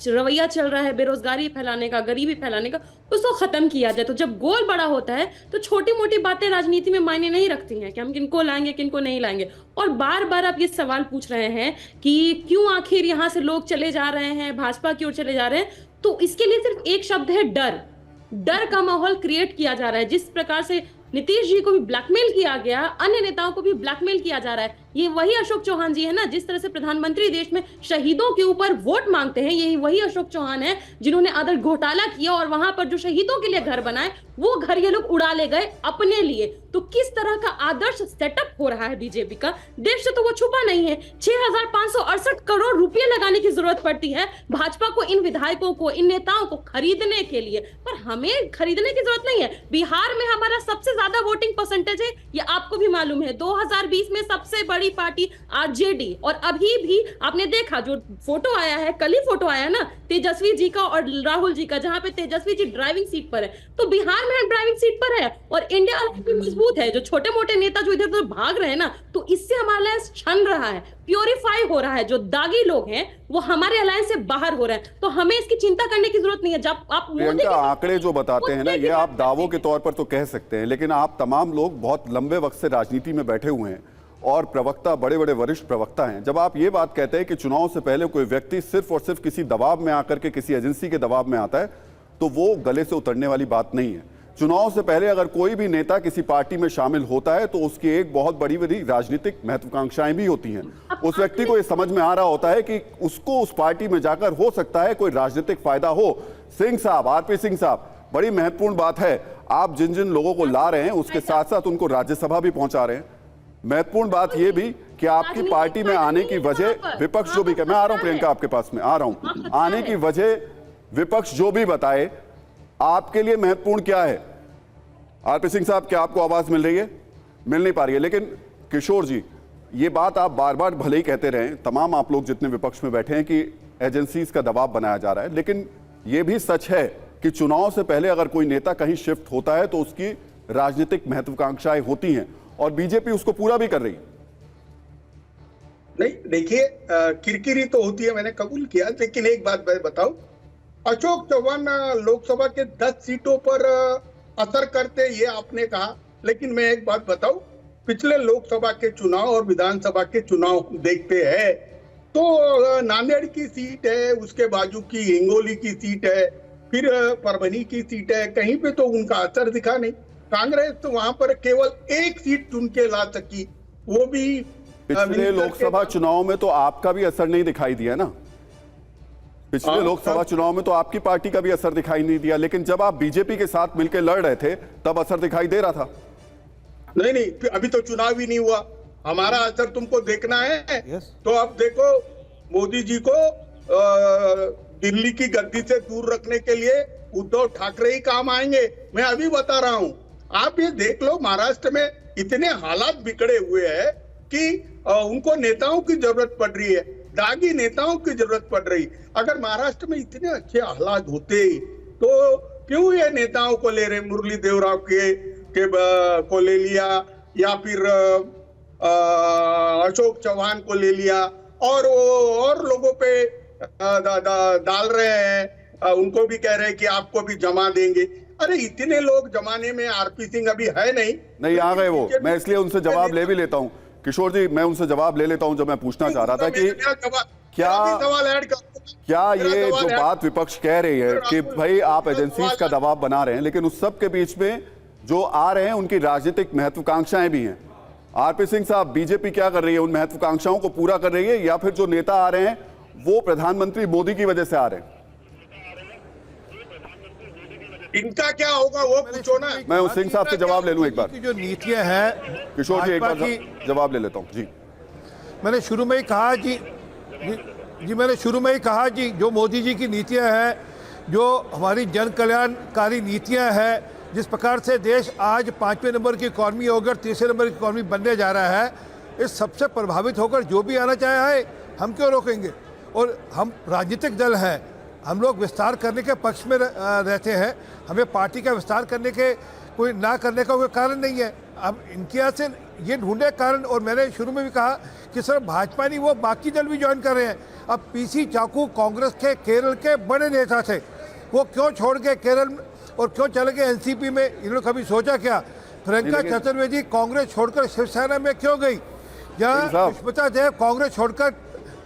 रवैया चल रहा है बेरोजगारी फैलाने का, गरीबी फैलाने का, उसको खत्म किया जाए। तो जब गोल बड़ा होता है तो छोटी मोटी बातें राजनीति में मायने नहीं रखती हैं कि हम किनको लाएंगे किनको नहीं लाएंगे। और बार बार आप ये सवाल पूछ रहे हैं कि क्यों आखिर यहाँ से लोग चले जा रहे हैं, भाजपा की ओर चले जा रहे हैं, तो इसके लिए सिर्फ एक शब्द है, डर। डर का माहौल क्रिएट किया जा रहा है। जिस प्रकार से नीतीश जी को भी ब्लैकमेल किया गया, अन्य नेताओं को भी ब्लैकमेल किया जा रहा है। ये वही अशोक चौहान जी है ना, जिस तरह से प्रधानमंत्री देश में शहीदों के ऊपर वोट मांगते हैं, यही वही अशोक चौहान है जिन्होंने आदर घोटाला किया और वहां पर जो शहीदों के लिए घर बनाए, वो घर ये लोग उड़ा ले गए अपने लिए। तो किस तरह का आदर्श सेटअप हो रहा है बीजेपी का, देश से तो वो छुपा नहीं है। 6,568 करोड़ रुपए लगाने की जरूरत पड़ती है भाजपा को, इन विधायकों को, इन नेताओं को खरीदने के लिए, पर हमें खरीदने की जरूरत नहीं है। बिहार में हमारा सबसे ज्यादा वोटिंग परसेंटेज है, ये आपको भी मालूम है। 2020 में सबसे बड़ी पार्टी आरजेडी, और अभी भी आपने देखा जो फोटो आया है, कल ही फोटो आया ना तेजस्वी जी का और राहुल जी का, जहां पे तेजस्वी जी ड्राइविंग सीट पर है, तो बिहार में ड्राइविंग सीट पर है। और इंडिया मजबूत है। जो छोटे मोटे नेता जो इधर उधर भाग रहे हैं ना, तो इससे हमारा अलायंस छन रहा है, प्योरीफाई हो रहा है। जो दागी लोग हैं वो हमारे अलायंस से बाहर हो रहे हैं, तो हमें इसकी चिंता करने की जरूरत नहीं है। जब आप प्रियंका आंकड़े जो बताते हैं ना, ये आप दावों के तौर पर तो कह सकते हैं, लेकिन आप तमाम लोग बहुत लंबे वक्त से राजनीति में बैठे हुए हैं और प्रवक्ता, बड़े बड़े वरिष्ठ प्रवक्ता हैं। जब आप ये बात कहते हैं कि चुनाव से पहले कोई व्यक्ति सिर्फ और सिर्फ किसी दबाव में आकर के, किसी एजेंसी के दबाव में आता है, तो वो गले से उतरने वाली बात नहीं है। चुनाव से पहले अगर कोई भी नेता किसी पार्टी में शामिल होता है तो उसकी एक बहुत बड़ी बड़ी राजनीतिक महत्वाकांक्षाएं भी होती हैं। उस व्यक्ति को ये समझ में आ रहा होता है कि उसको उस पार्टी में जाकर हो सकता है कोई राजनीतिक फायदा हो। सिंह साहब, आरपी सिंह साहब, बड़ी महत्वपूर्ण बात है, आप जिन जिन लोगों को ला रहे हैं उसके साथ साथ उनको राज्यसभा भी पहुंचा रहे हैं। महत्वपूर्ण बात यह भी कि आपकी पार्टी में आने की वजह विपक्ष जो भी कहे, मैं आ रहा हूं प्रियंका आपके पास में आ रहा हूं, आने की वजह विपक्ष जो भी बताए, आपके लिए महत्वपूर्ण क्या है? आरपी सिंह साहब, क्या आपको आवाज मिल रही है? मिल नहीं पा रही है। लेकिन किशोर जी, ये बात आप बार बार भले ही कहते रहे, तमाम आप लोग जितने विपक्ष में बैठे हैं, कि एजेंसीज का दबाव बनाया जा रहा है, लेकिन यह भी सच है कि चुनाव से पहले अगर कोई नेता कहीं शिफ्ट होता है तो उसकी राजनीतिक महत्वाकांक्षाएं होती हैं, और बीजेपी उसको पूरा भी कर रही है। नहीं, देखिए, किरकिरी तो होती है, मैंने कबूल किया, लेकिन एक बात मैं बताऊं, अशोक चौहान लोकसभा के 10 सीटों पर असर करते, ये आपने कहा, लेकिन मैं एक बात बताऊं, पिछले लोकसभा के चुनाव और विधानसभा के चुनाव देखते हैं तो नांदेड़ की सीट है, उसके बाजू की हिंगोली की सीट है, फिर परभनी की सीट है, कहीं पे तो उनका असर दिखा नहीं। कांग्रेस तो वहां पर केवल एक सीट चुन के ला सकी, वो भी पिछले लोकसभा चुनाव में तो आपका भी असर नहीं दिखाई दिया ना। पिछले लोकसभा चुनाव में तो आपकी पार्टी का भी असर दिखाई नहीं दिया, लेकिन जब आप बीजेपी के साथ मिलकर लड़ रहे थे तब असर दिखाई दे रहा था। नहीं, अभी तो चुनाव ही नहीं हुआ, हमारा असर तुमको देखना है। तो अब देखो, मोदी जी को दिल्ली की गद्दी से दूर रखने के लिए उद्धव ठाकरे ही काम आएंगे। मैं अभी बता रहा हूं, आप ये देख लो, महाराष्ट्र में इतने हालात बिगड़े हुए हैं कि उनको नेताओं की जरूरत पड़ रही है, दागी नेताओं की जरूरत पड़ रही। अगर महाराष्ट्र में इतने अच्छे हालात होते तो क्यों ये नेताओं को ले रहे? मुरली देवराव के को ले लिया, या फिर अशोक चौहान को ले लिया, और लोगों पे डाल रहे हैं, उनको भी कह रहे हैं कि आपको भी जमा देंगे। अरे इतने लोग जमाने में आरपी सिंह अभी है नहीं आ गए वो। मैं इसलिए उनसे जवाब ले भी लेता हूं किशोर जी, मैं उनसे जवाब ले लेता हूं। जो मैं पूछना चाह रहा था कि क्या ये जो बात विपक्ष कह रही है कि भाई आप एजेंसीज का दबाव बना रहे हैं, लेकिन उस सब के बीच में जो आ रहे हैं उनकी राजनीतिक महत्वाकांक्षाएं भी हैं। आरपी सिंह साहब, बीजेपी क्या कर रही है? उन महत्वाकांक्षाओं को पूरा कर रही है, या फिर जो नेता आ रहे हैं वो प्रधानमंत्री मोदी की वजह से आ रहे हैं? इनका क्या होगा वो पूछो ना। मैं उस सिंह साहब से जवाब ले लूं एक बार। जो नीतियां हैं किशोर जी, एक बार जवाब ले लेता हूं जी। मैंने शुरू में ही कहा मैंने शुरू में ही कहा जी, जो मोदी जी की नीतियां हैं, जो हमारी जन कल्याणकारी नीतियां हैं, जिस प्रकार से देश आज 5वें नंबर की इकॉनमी होकर 3रे नंबर की इकॉनमी बनने जा रहा है, इस सबसे प्रभावित होकर जो भी आना चाहे हम क्यों रोकेंगे? और हम राजनीतिक दल हैं, हम लोग विस्तार करने के पक्ष में रहते हैं, हमें पार्टी का विस्तार करने के ना करने का कोई कारण नहीं है। अब इनके यहाँ से ये ढूंढे कारण, और मैंने शुरू में भी कहा कि सिर्फ भाजपा नहीं, वो बाकी दल भी ज्वाइन कर रहे हैं। अब पीसी चाकू कांग्रेस के केरल के बड़े नेता थे, वो क्यों छोड़ गए केरल और क्यों चले गए एनसीपी में? इन्होंने कभी सोचा क्या? प्रियंका चतुर्वेदी कांग्रेस छोड़कर शिवसेना में क्यों गई? जहाँ सुष्मिता देव कांग्रेस छोड़कर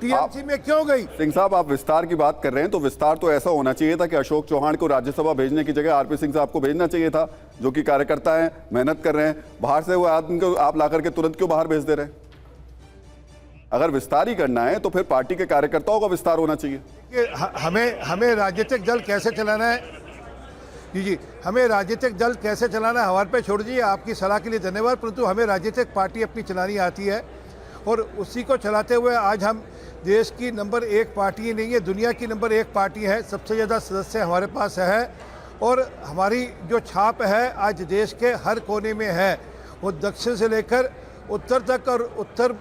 टीएमसी में क्यों गई? सिंह साहब, आप विस्तार की बात कर रहे हैं, तो विस्तार तो ऐसा होना चाहिए था कि अशोक चौहान को राज्यसभा भेजने की जगह आरपी सिंह साहब को भेजना चाहिए था, जो कि कार्यकर्ता हैं, मेहनत कर रहे हैं। बाहर से वो आदमी को आप ला करके तुरंत क्यों बाहर भेज दे रहे हैं? अगर विस्तार ही करना है तो फिर पार्टी के कार्यकर्ताओं का विस्तार होना चाहिए। हमें राजनीतिक दल कैसे चलाना है जी, हमें राजनीतिक दल कैसे चलाना है हमारे पे छोड़ दीजिए। आपकी सलाह के लिए धन्यवाद, परंतु हमें राजनीतिक पार्टी अपनी चलानी आती है, और उसी को चलाते हुए आज हम देश की नंबर 1 पार्टी नहीं है, दुनिया की नंबर 1 पार्टी है। सबसे ज़्यादा सदस्य हमारे पास है, और हमारी जो छाप है आज देश के हर कोने में है, वो दक्षिण से लेकर उत्तर तक और उत्तर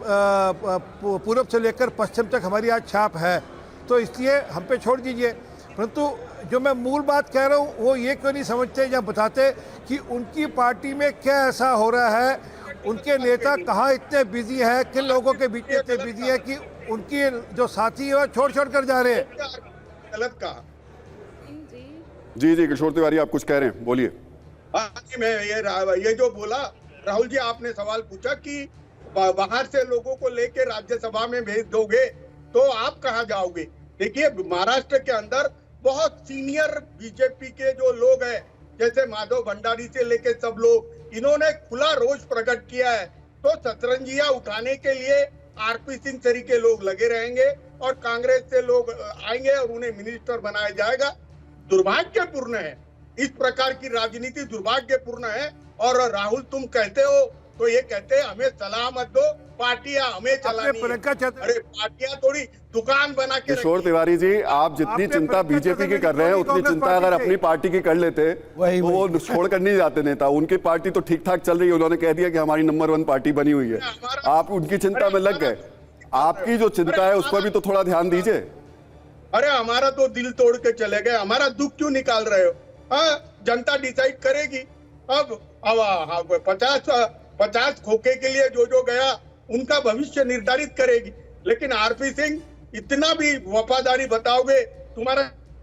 पूर्व से लेकर पश्चिम तक हमारी आज छाप है। तो इसलिए हम पे छोड़ दीजिए। परंतु जो मैं मूल बात कह रहा हूँ वो ये क्यों नहीं समझते या बताते कि उनकी पार्टी में क्या ऐसा हो रहा है, उनके नेता कहाँ इतने बिजी है, किन लोगों के बीच इतने बिजी है कि उनकी जो साथी है वो छोड़ कर जा रहे हैं। गलत कहा जी किशोर तिवारी, आप कुछ कह रहे हैं, बोलिए। हाँ जी, मैं ये जो बोला राहुल जी, आपने सवाल पूछा कि बाहर से लोगों को लेके राज्यसभा में भेज दोगे तो आप कहाँ जाओगे? देखिए, महाराष्ट्र के अंदर बहुत सीनियर बीजेपी के जो लोग हैं, जैसे माधव भंडारी से लेके सब लोग, इन्होंने खुला रोष प्रकट किया है। तो सतरंजियां उठाने के लिए आरपी सिंह सरी के लोग लगे रहेंगे और कांग्रेस से लोग आएंगे और उन्हें मिनिस्टर बनाया जाएगा। दुर्भाग्यपूर्ण है, इस प्रकार की राजनीति दुर्भाग्यपूर्ण है। और राहुल, तुम कहते हो तो ये कहते हैं हमें सलाह मत दो, पार्टियां हमें चलानी है। प्रियंका चतुर्वेदी- अरे पार्टियां थोड़ी दुकान बना के किशोर रखी। तिवारी जी, आप जितनी आपने चिंता प्रियंका बीजेपी की चतुर्वेदी कर रहे हैं को उतनी कांग्रेस चिंता अगर पार्टी अपनी से- पार्टी की कर लेते वही- तो वो छोड़ कर नहीं जाते नेता। उनकी पार्टी तो ठीक ठाक चल रही है, उन्होंने कह दिया कि हमारी नंबर 1 पार्टी बनी हुई है। आप उनकी चिंता में लग गए। आपकी जो चिंता है उस पर भी तो थोड़ा ध्यान दीजिए। अरे हमारा तो दिल तोड़ के चले गए, हमारा दुख क्यों निकाल रहे हो? हाँ, जनता डिसाइड करेगी। अब 50 खोखे के लिए जो गया उनका भविष्य निर्धारित करेगी। लेकिन आरपी सिंह, इतना भी वफादारी बताओगे तुम्हारा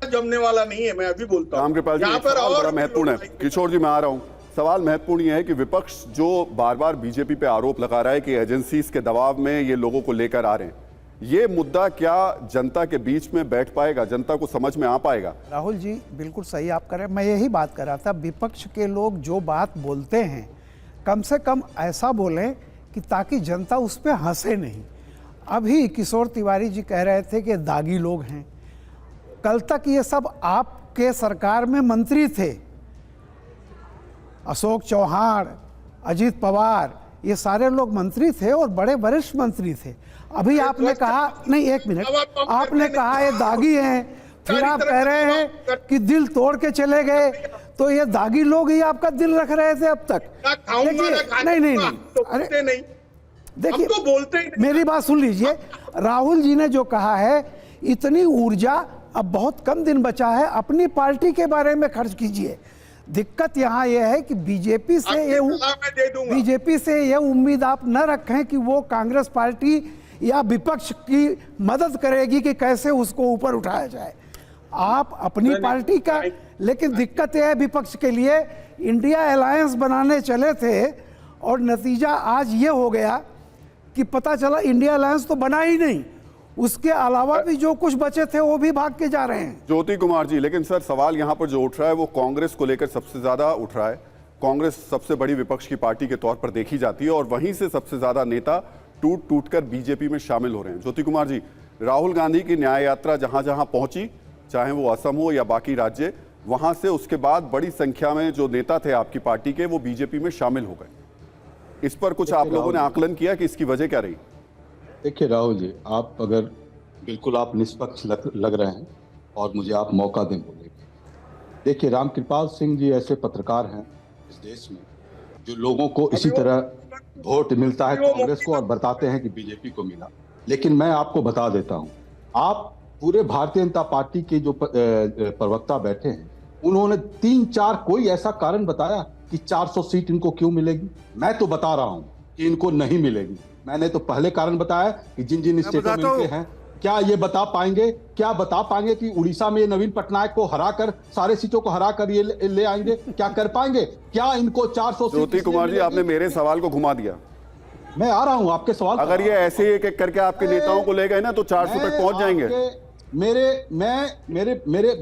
जमने वाला नहीं है। मैं अभी बोलता हूँ रामकृपाल जी, यहाँ एक पर सवाल और बड़ा महत्वपूर्ण है। किशोर जी, मैं आ रहा हूं। सवाल महत्वपूर्ण ये है कि विपक्ष जो बार बार बीजेपी पे आरोप लगा रहा है कि एजेंसीज के दबाव में ये लोगों को लेकर आ रहे हैं, ये मुद्दा क्या जनता के बीच में बैठ पाएगा, जनता को समझ में आ पाएगा? राहुल जी बिल्कुल सही आप कर रहे हैं। मैं यही बात कर रहा था, विपक्ष के लोग जो बात बोलते हैं कम से कम ऐसा बोलें कि ताकि जनता उस पर हंसे नहीं। अभी किशोर तिवारी जी कह रहे थे कि दागी लोग हैं। कल तक ये सब आपके सरकार में मंत्री थे, अशोक चौहान, अजीत पवार, ये सारे लोग मंत्री थे और बड़े वरिष्ठ मंत्री थे। अभी आपने कहा, नहीं एक मिनट, आपने कहा ये दागी हैं, फिर आप कह रहे हैं कि दिल तोड़ के चले गए। तो ये दागी लोग ही आपका दिल रख रहे थे अब तक। देखिए, नहीं, अरे नहीं, देखिए, हम तो बोलते ही नहीं। मेरी बात सुन लीजिए। राहुल जी ने जो कहा है, इतनी ऊर्जा अब बहुत कम दिन बचा है, अपनी पार्टी के बारे में खर्च कीजिए। दिक्कत यहाँ यह है कि बीजेपी से ये उम्मीद आप न रखें कि वो कांग्रेस पार्टी या विपक्ष की मदद करेगी कि कैसे उसको ऊपर उठाया जाए। आप अपनी पार्टी का, लेकिन दिक्कत यह है विपक्ष के लिए, इंडिया अलायंस बनाने चले थे और नतीजा आज ये हो गया कि पता चला इंडिया अलायंस तो बना ही नहीं, उसके अलावा भी जो कुछ बचे थे वो भी भाग के जा रहे हैं। ज्योति कुमार जी, लेकिन सर सवाल यहाँ पर जो उठ रहा है वो कांग्रेस को लेकर सबसे ज्यादा उठ रहा है। कांग्रेस सबसे बड़ी विपक्ष की पार्टी के तौर पर देखी जाती है और वहीं से सबसे ज्यादा नेता टूट टूट कर बीजेपी में शामिल हो रहे हैं। ज्योति कुमार जी, राहुल गांधी की न्याय यात्रा जहां जहां पहुंची, चाहे वो असम हो या बाकी राज्य, वहां से उसके बाद बड़ी संख्या में जो नेता थे आपकी पार्टी के वो बीजेपी में शामिल हो गए। इस पर कुछ आप लोगों ने आकलन किया कि इसकी वजह क्या रही? देखिए राहुल जी, आप अगर बिल्कुल आप निष्पक्ष लग रहे हैं और मुझे आप मौका दें बोले। देखिए, रामकृपाल सिंह जी ऐसे पत्रकार हैं इस देश में जो लोगों को इसी तरह वोट मिलता है कांग्रेस को और बताते हैं कि बीजेपी को मिला। लेकिन मैं आपको बता देता हूं, आप पूरे भारतीय जनता पार्टी के जो प्रवक्ता बैठे हैं, उन्होंने 3-4 कोई ऐसा कारण बताया कि 400 सीट इनको क्यों मिलेगी? मैं तो बता रहा हूं कि इनको नहीं मिलेगी। मैंने तो पहले कारण बताया कि जिन जिन स्टेटों में इनके हैं, क्या ये बता पाएंगे कि उड़ीसा में ये नवीन पटनायक को हराकर, सारे सीटों को हराकर ये ले आएंगे? क्या कर पाएंगे? क्या इनको 400 सीट? ज्योति कुमार जी, आपने मेरे सवाल को घुमा दिया। मैं आ रहा हूं आपके सवाल। अगर ये ऐसे ही एक एक करके आपके नेताओं को ले गए ना तो 400 तक पहुंच जाएंगे। मेरे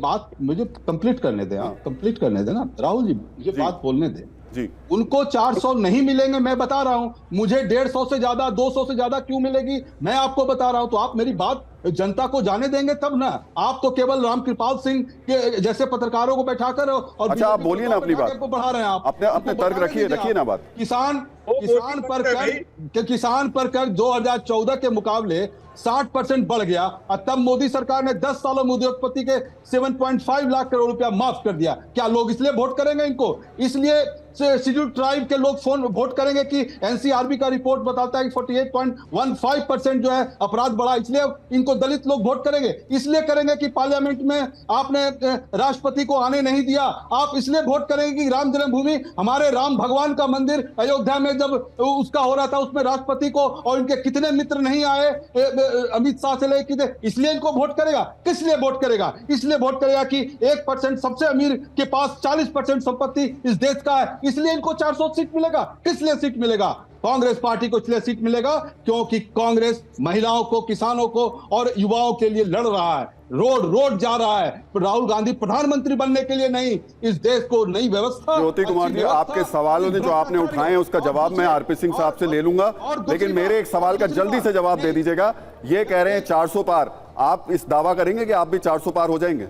बात मुझे कंप्लीट करने दें, आप कंप्लीट करने दें ना राहुल जी, मुझे बात बोलने दें जी। उनको 400 नहीं मिलेंगे, मैं बता रहा हूं। मुझे 150 से ज्यादा, 200 से ज्यादा क्यों मिलेगी, मैं आपको बता रहा हूं। तो आप मेरी बात जनता को जाने देंगे तब ना। आप तो केवल रामकृपाल सिंह के जैसे पत्रकारों को बैठाकर और अच्छा, आप बोलिए ना अपनी बात को बढ़ा रहे हैं। आप अपने तर्क रखिए ना बात। किसान पर कर 2014 के मुकाबले 60% बढ़ गया और तब मोदी सरकार ने 10 सालों में उद्योगपति के 7.5 लाख करोड़ रुपया माफ कर दिया। क्या लोग इसलिए वोट करेंगे इनको? इसलिए शेड्यूल ट्राइब के लोग वोट करेंगे कि एनसीआरबी का रिपोर्ट बताता है कि 48.15% जो है अपराध बढ़ा, इसलिए इनको दलित लोग वोट करेंगे। इसलिए करेंगे कि पार्लियामेंट में आपने राष्ट्रपति को आने नहीं दिया। आप इसलिए वोट करेंगे कि राम जन्मभूमि, हमारे राम भगवान का मंदिर अयोध्या में जब उसका हो रहा था उसमें राष्ट्रपति को और इनके कितने मित्र नहीं आए, अमित शाह से लेकर, इसलिए इनको वोट करेगा। किस लिए वोट करेगा? इसलिए वोट करेगा कि 1% सबसे अमीर के पास 40% संपत्ति इस देश का है, इसलिए इनको 400 सीट मिलेगा। किस लिए सीट मिलेगा? कांग्रेस पार्टी को इसलिए सीट मिलेगा क्योंकि कांग्रेस महिलाओं को, किसानों को और युवाओं के लिए लड़ रहा है, रोड जा रहा है। राहुल गांधी प्रधानमंत्री बनने के लिए नहीं, इस देश को नई व्यवस्था। ज्योति कुमार जी, आपके सवालों ने जो आपने उठाए हैं उसका जवाब मैं आरपी सिंह साहब से ले लूंगा, लेकिन मेरे एक सवाल का जल्दी से जवाब दे दीजिएगा। ये कह रहे हैं 400 पार, आप इस दावा करेंगे कि आप भी 400 पार हो जाएंगे?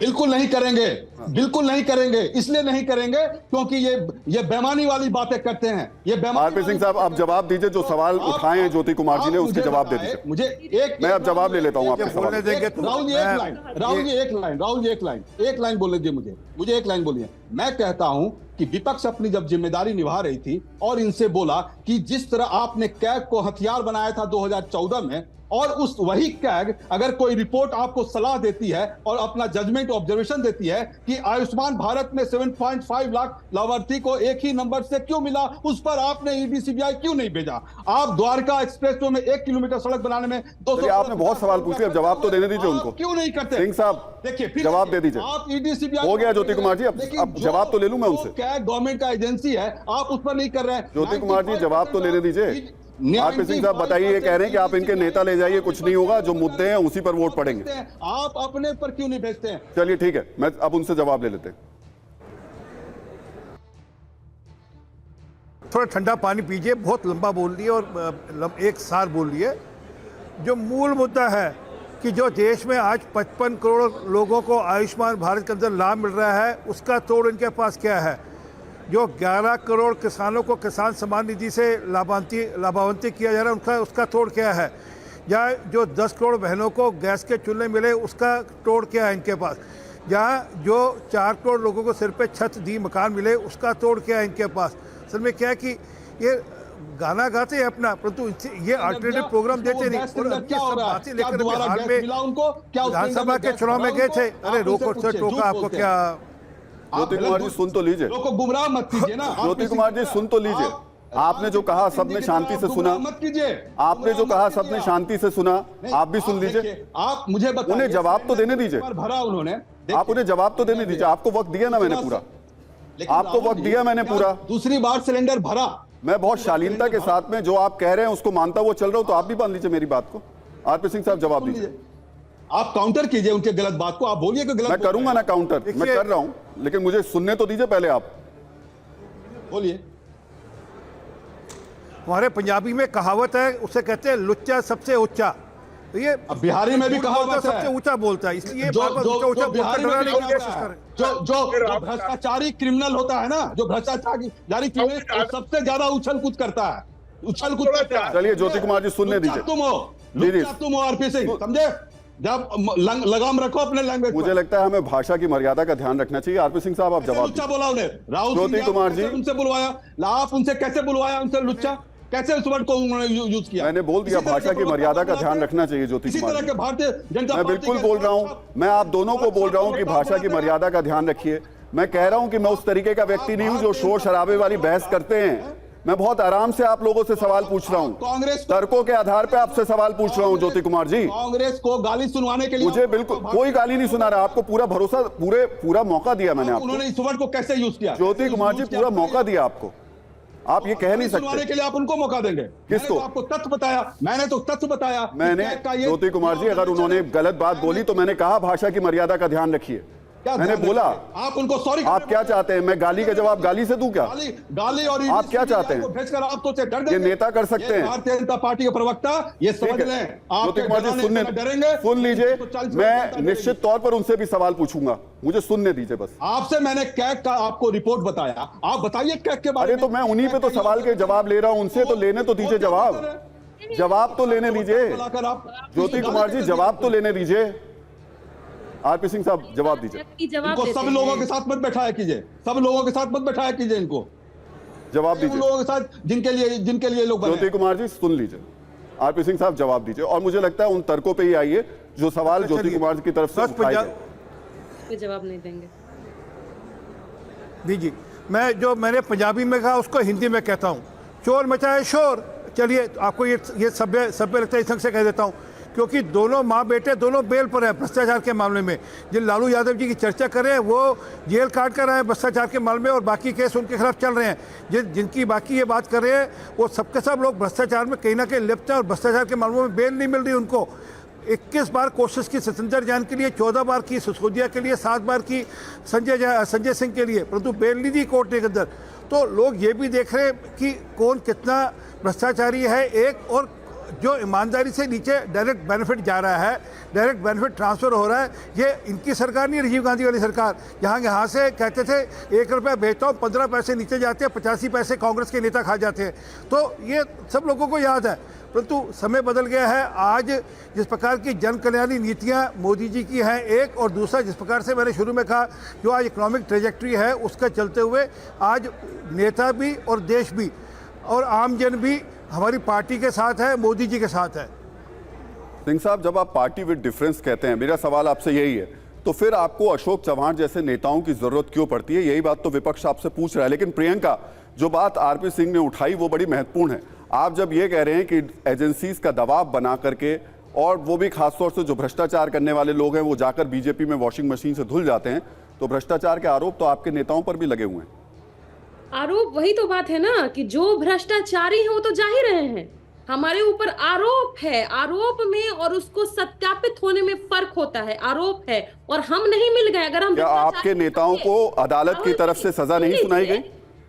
बिल्कुल नहीं करेंगे, बिल्कुल नहीं करेंगे। इसलिए नहीं करेंगे क्योंकि ये बेईमानी वाली बातें करते हैं। ये बेईमानी। आरपी सिंह साहब, आप जवाब दीजिए, जो सवाल उठाए हैं ज्योति कुमार जी ने उसके जवाब दे दीजिए। मुझे एक मैं अब जवाब ले लेता हूं आपके सवाल बोलने देंगे तो राहुल जी एक लाइन, राहुल जी एक लाइन, राहुल जी एक लाइन बोल लीजिए मुझे एक लाइन बोलिए। मैं कहता हूं कि विपक्ष अपनी जब जिम्मेदारी निभा रही थी और इनसे बोला कि जिस तरह आपने कैग को हथियार बनाया था 2014 में, और उस वही कैग अगर कोई रिपोर्ट आपको सलाह देती है और अपना जजमेंट ऑब्जर्वेशन देती है कि आयुष्मान भारत में 7.5 लाख लाभार्थी को एक ही नंबर से क्यों मिला, उस पर आपने ईडी सीबीआई क्यों नहीं भेजा? आप द्वारका एक्सप्रेसवे में 1 किलोमीटर सड़क बनाने में 200। आपने बहुत सवाल पूछे, अब जवाब तो देने दीजिए उनको। क्यों नहीं करते सिंह साहब, देखिए जवाब दे दीजिए। आप ईडी सीबीआई हो गया ज्योति कुमार जी, अब जवाब तो ले लूं मैं उनसे। क्या गवर्नमेंट का एजेंसी है, आप उस पर नहीं कर रहे हैं। ज्योति कुमार जी, जवाब तो लेने दीजिए। आरपी सिंह साहब बताइए, ये कह रहे हैं कि आप इनके नेता ले जाइए, कुछ नहीं होगा, जो मुद्दे हैं उसी पर वोट पड़ेंगे। आप अपने पर क्यों नहीं भेजते हैं? चलिए ठीक है, मैं अब उनसे जवाब ले लेते हैं। थोड़ा ठंडा पानी पीजिए, बहुत लंबा बोल लिए और एक सार बोल लिए। जो मूल मुद्दा है कि जो देश में आज 55 करोड़ लोगों को आयुष्मान भारत के अंदर लाभ मिल रहा है, उसका तोड़ इनके पास क्या है? जो 11 करोड़ किसानों को किसान सम्मान निधि से लाभान्वित किया जा रहा है, उसका तोड़ क्या है? या जो 10 करोड़ बहनों को गैस के चूल्हे मिले, उसका तोड़ क्या है इनके पास? जहाँ जो 4 करोड़ लोगों को सिर पे छत दी, मकान मिले, उसका तोड़ क्या है इनके पास? असल में क्या है कि ये गाना गाते हैं अपना, परंतु ये अल्टरनेटिव प्रोग्राम देते नहीं। और अब ये सब बातें लेकर बिहार में विधानसभा के चुनाव में गए थे। अरे रोको, टोका आपको क्या? ज्योति कुमार जी सुन तो लीजिए, लोगों को गुमराह मत कीजिए ना। ज्योति कुमार जी सुन तो लीजिए। आपने जो कहा सबने शांति से सुना, मत कीजिए। आपने जो कहा सबने शांति से सुना, आप भी सुन लीजिए। आप मुझे बताइए, उन्हें जवाब तो देने दीजिए। भरा उन्होंने, आप उन्हें जवाब तो देने दीजिए। आपको वक्त दिया ना मैंने पूरा, आपको वक्त दिया मैंने पूरा। दूसरी बार सिलेंडर भरा। मैं बहुत शालीनता के साथ में जो आप कह रहे हैं उसको मानता हुआ चल रहा हूं, तो आप भी मान लीजिए मेरी बात को। आरपी सिंह साहब जवाब दीजिए। आप काउंटर कीजिए उनके गलत बात को, आप बोलिए कि गलत। मैं करूंगा ना काउंटर, मैं कर रहा हूं, लेकिन मुझे सुनने तो दीजिए पहले। आप बोलिए। हमारे पंजाबी में कहावत है, उसे कहते हैं लुच्चा सबसे ऊंचा। तो ये अब बिहारी में भी कहावत है, सबसे ऊंचा बोलता है, इसलिए जो बिहारी में भी कोशिश कहावत है, करें। जो भ्रष्टाचारी क्रिमिनल होता है ना, जो भ्रष्टाचारी क्रिमिनल सबसे ज्यादा उछल कूद करता है, उछल कूद करता है। चलिए ज्योति कुमार जी सुनने दीजिए। तुम हो आरपी सिंह, समझे? जब लगाम रखो अपने लैंग्वेज। मुझे लगता है हमें भाषा की मर्यादा का ध्यान रखना चाहिए। आरपी सिंह साहब आप जवाब लुच्चा बोला उन्हें, राहुल ज्योति कुमार जी उनसे बुलवाया, आप उनसे कैसे बुलवाया? उनसे लुच्चा कैसे उस वर्ड को उन्होंने यूज किया? मैंने बोल दिया, भाषा की मर्यादा का ध्यान रखना चाहिए ज्योति इसी कुमार तरह जी। के भारतीय जनता मैं बिल्कुल बोल रहा हूं, मैं आप दोनों को बोल रहा हूं कि भाषा की मर्यादा का ध्यान रखिए। मैं कह रहा हूं कि मैं उस तरीके का व्यक्ति नहीं हूं जो शोर शराबे वाली बहस करते हैं। मैं बहुत आराम से आप लोगों से सवाल पूछ रहा हूं, कांग्रेस तर्कों के आधार पे आपसे सवाल पूछ रहा हूं ज्योति कुमार जी। कांग्रेस को गाली सुनवाने के लिए मुझे बिल्कुल कोई गाली नहीं सुना रहा, आपको पूरा भरोसा, पूरा मौका दिया मैंने आपको। उन्होंने इस वर्ड को कैसे यूज किया? ज्योति कुमार जी पूरा मौका दिया आपको, आप ये कह नहीं सुनवाने सकते। के लिए आप उनको मौका देंगे? किसको? मैंने तो आपको तथ्य बताया, मैंने तो तथ्य बताया। मैंने ज्योति कुमार जी, अगर उन्होंने गलत बात बोली तो मैंने कहा भाषा की मर्यादा का ध्यान रखिए। मैंने बोला आप उनको सॉरी। आप क्या चाहते हैं, मैं गाली का जवाब गाली से दूं क्या? गाली और आप क्या चाहते हैं? भेजकर आप तो डर ये नेता कर सकते हैं। भारतीय जनता पार्टी के प्रवक्ता ये समझ लें, ज्योति कुमार जी सुनने डरेंगे। सुन लीजिए, मैं निश्चित तौर पर उनसे भी सवाल पूछूंगा, मुझे सुनने दीजिए बस। आपसे मैंने कैग का आपको रिपोर्ट बताया, आप बताइए कैग के बारे अरे तो मैं उन्हीं पे तो सवाल के जवाब ले रहा हूं, उनसे तो लेने तो दीजिए जवाब तो लेने दीजिए। ज्योति कुमार जी जवाब तो लेने दीजिए। आरपी सिंह साहब जवाब दीजिए। इनको सब लोगों के साथ मत बैठाया कीजिए, सब लोगों के साथ मत बैठाया कीजिए, इनको जवाब दीजिए। लोगों के साथ जिनके लिए लोग ज्योति कुमार जी सुन लीजिए, आरपी सिंह साहब जवाब दीजिए। और मुझे लगता है उन तर्कों पे ही आइए जो सवाल ज्योति कुमार की तरफ से उठाए गए। जवाब नहीं देंगे जी। मैंने पंजाबी में कहा उसको हिंदी में कहता हूँ, चोर मचाए शोर। चलिए आपको ये सभ्य लगता है, इस ढंग से कह देता हूँ, क्योंकि दोनों माँ बेटे दोनों बेल पर हैं भ्रष्टाचार के मामले में। जिन लालू यादव जी की चर्चा कर रहे हैं वो जेल काट कर आए भ्रष्टाचार के मामले में, और बाकी केस उनके खिलाफ चल रहे हैं। जिनकी बाकी ये बात कर रहे हैं वो सबके सब लोग भ्रष्टाचार में कहीं ना कहीं लिप्त हैं, और भ्रष्टाचार के मामलों में बेल नहीं मिल रही उनको। 21 बार कोशिश की सत्येंद्र जैन के लिए, 14 बार की सिसोदिया के लिए, 7 बार की संजय सिंह के लिए, परंतु बेल नहीं दी कोर्ट के अंदर। तो लोग ये भी देख रहे हैं कि कौन कितना भ्रष्टाचारी है। एक और जो ईमानदारी से नीचे डायरेक्ट बेनिफिट जा रहा है, डायरेक्ट बेनिफिट ट्रांसफ़र हो रहा है, ये इनकी सरकार नहीं, राजीव गांधी वाली सरकार। यहाँ से कहते थे 1 रुपया भेजता हूँ, 15 पैसे नीचे जाते हैं, 85 पैसे कांग्रेस के नेता खा जाते हैं। तो ये सब लोगों को याद है, परंतु समय बदल गया है। आज जिस प्रकार की जन कल्याणी नीतियाँ मोदी जी की हैं एक, और दूसरा जिस प्रकार से मैंने शुरू में कहा जो आज इकोनॉमिक ट्रेजेक्ट्री है उसका चलते हुए आज नेता भी और देश भी और आम जन भी हमारी पार्टी के साथ है, मोदी जी के साथ है। सिंह साहब, जब आप पार्टी विद डिफरेंस कहते हैं, मेरा सवाल आपसे यही है, तो फिर आपको अशोक चव्हाण जैसे नेताओं की जरूरत क्यों पड़ती है? यही बात तो विपक्ष आपसे पूछ रहा है। लेकिन प्रियंका, जो बात आरपी सिंह ने उठाई वो बड़ी महत्वपूर्ण है। आप जब ये कह रहे हैं कि एजेंसीज का दबाव बना करके, और वो भी खासतौर से जो भ्रष्टाचार करने वाले लोग हैं वो जाकर बीजेपी में वॉशिंग मशीन से धुल जाते हैं, तो भ्रष्टाचार के आरोप तो आपके नेताओं पर भी लगे हुए हैं। आरोप, वही तो बात है ना कि जो भ्रष्टाचारी हैं वो तो जा ही रहे हैं। हमारे ऊपर आरोप है, आरोप में और उसको सत्यापित होने में फर्क होता है। आरोप है और हम नहीं मिल गए। अगर हम क्या आपके नेताओं को अदालत की तरफ से सजा नहीं सुनाई गई?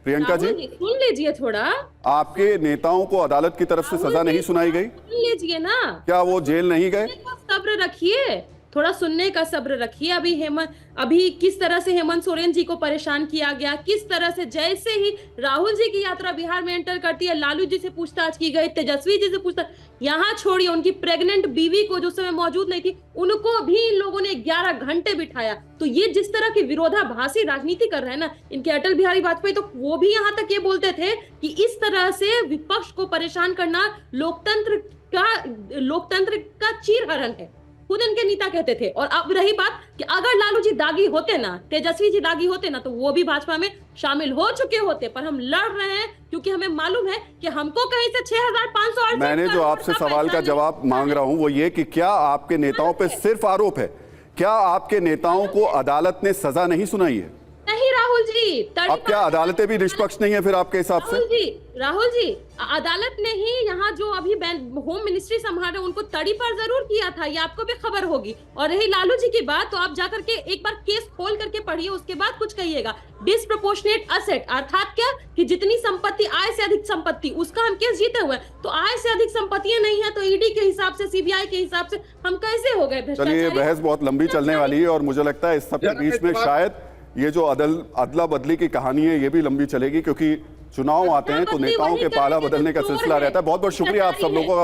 प्रियंका जी, सुन लीजिए थोड़ा। आपके नेताओं को अदालत की तरफ से सजा नहीं सुनाई गई? सुन लीजिए ना। क्या वो जेल नहीं गए? सब्र रखिए, थोड़ा सुनने का सब्र रखिए। अभी किस तरह से हेमंत सोरेन जी को परेशान किया गया, किस तरह से जैसे ही राहुल जी की यात्रा बिहार में एंटर करती है लालू जी से पूछताछ की गई, तेजस्वी जी से पूछताछ, यहाँ छोड़िए उनकी प्रेग्नेंट बीवी को जो समय मौजूद नहीं थी उनको भी इन लोगों ने 11 घंटे बिठाया। तो ये जिस तरह की विरोधाभासी राजनीति कर रहे हैं ना इनके अटल बिहारी वाजपेयी, तो वो भी यहाँ तक ये बोलते थे कि इस तरह से विपक्ष को परेशान करना लोकतंत्र का चीरहरण है, खुद इनके नेता कहते थे। और अब रही बात कि अगर लालू जी दागी होते ना, तेजस्वी जी दागी होते ना, तो वो भी भाजपा में शामिल हो चुके होते। पर हम लड़ रहे हैं क्योंकि हमें मालूम है कि हमको कहीं से 6500। मैंने जो आपसे सवाल का जवाब मांग रहा हूं वो ये कि क्या आपके नेताओं पे सिर्फ आरोप है? क्या आपके नेताओं को अदालत ने सजा नहीं सुनाई है? नहीं राहुल जी, अब क्या अदालतें भी निष्पक्ष नहीं है फिर आपके हिसाब से? राहुल जी, अदालत ने ही यहाँ जो अभी होम मिनिस्ट्री संभाल रहे उनको तड़ी पर जरूर किया था, ये आपको भी खबर होगी। और रही लालू जी की बात, तो आप जाकर के एक बार केस खोल करके पढ़िए, उसके बाद कुछ कहिएगा। डिसप्रोपोर्शनेट असेट अर्थात क्या कि जितनी संपत्ति, आय से अधिक संपत्ति, उसका हम केस जीते हुए। तो आय से अधिक संपत्तियां नहीं है तो ईडी के हिसाब से, सीबीआई के हिसाब से हम कैसे हो गए? चलिए, ये बहस बहुत लंबी चलने वाली है और मुझे लगता है इस सब के बीच में शायद ये जो अदला बदली की कहानी है ये भी लंबी चलेगी, क्योंकि चुनाव आते हैं तो नेताओं के पाला बदलने का सिलसिला रहता है। बहुत बहुत शुक्रिया आप सब लोगों का।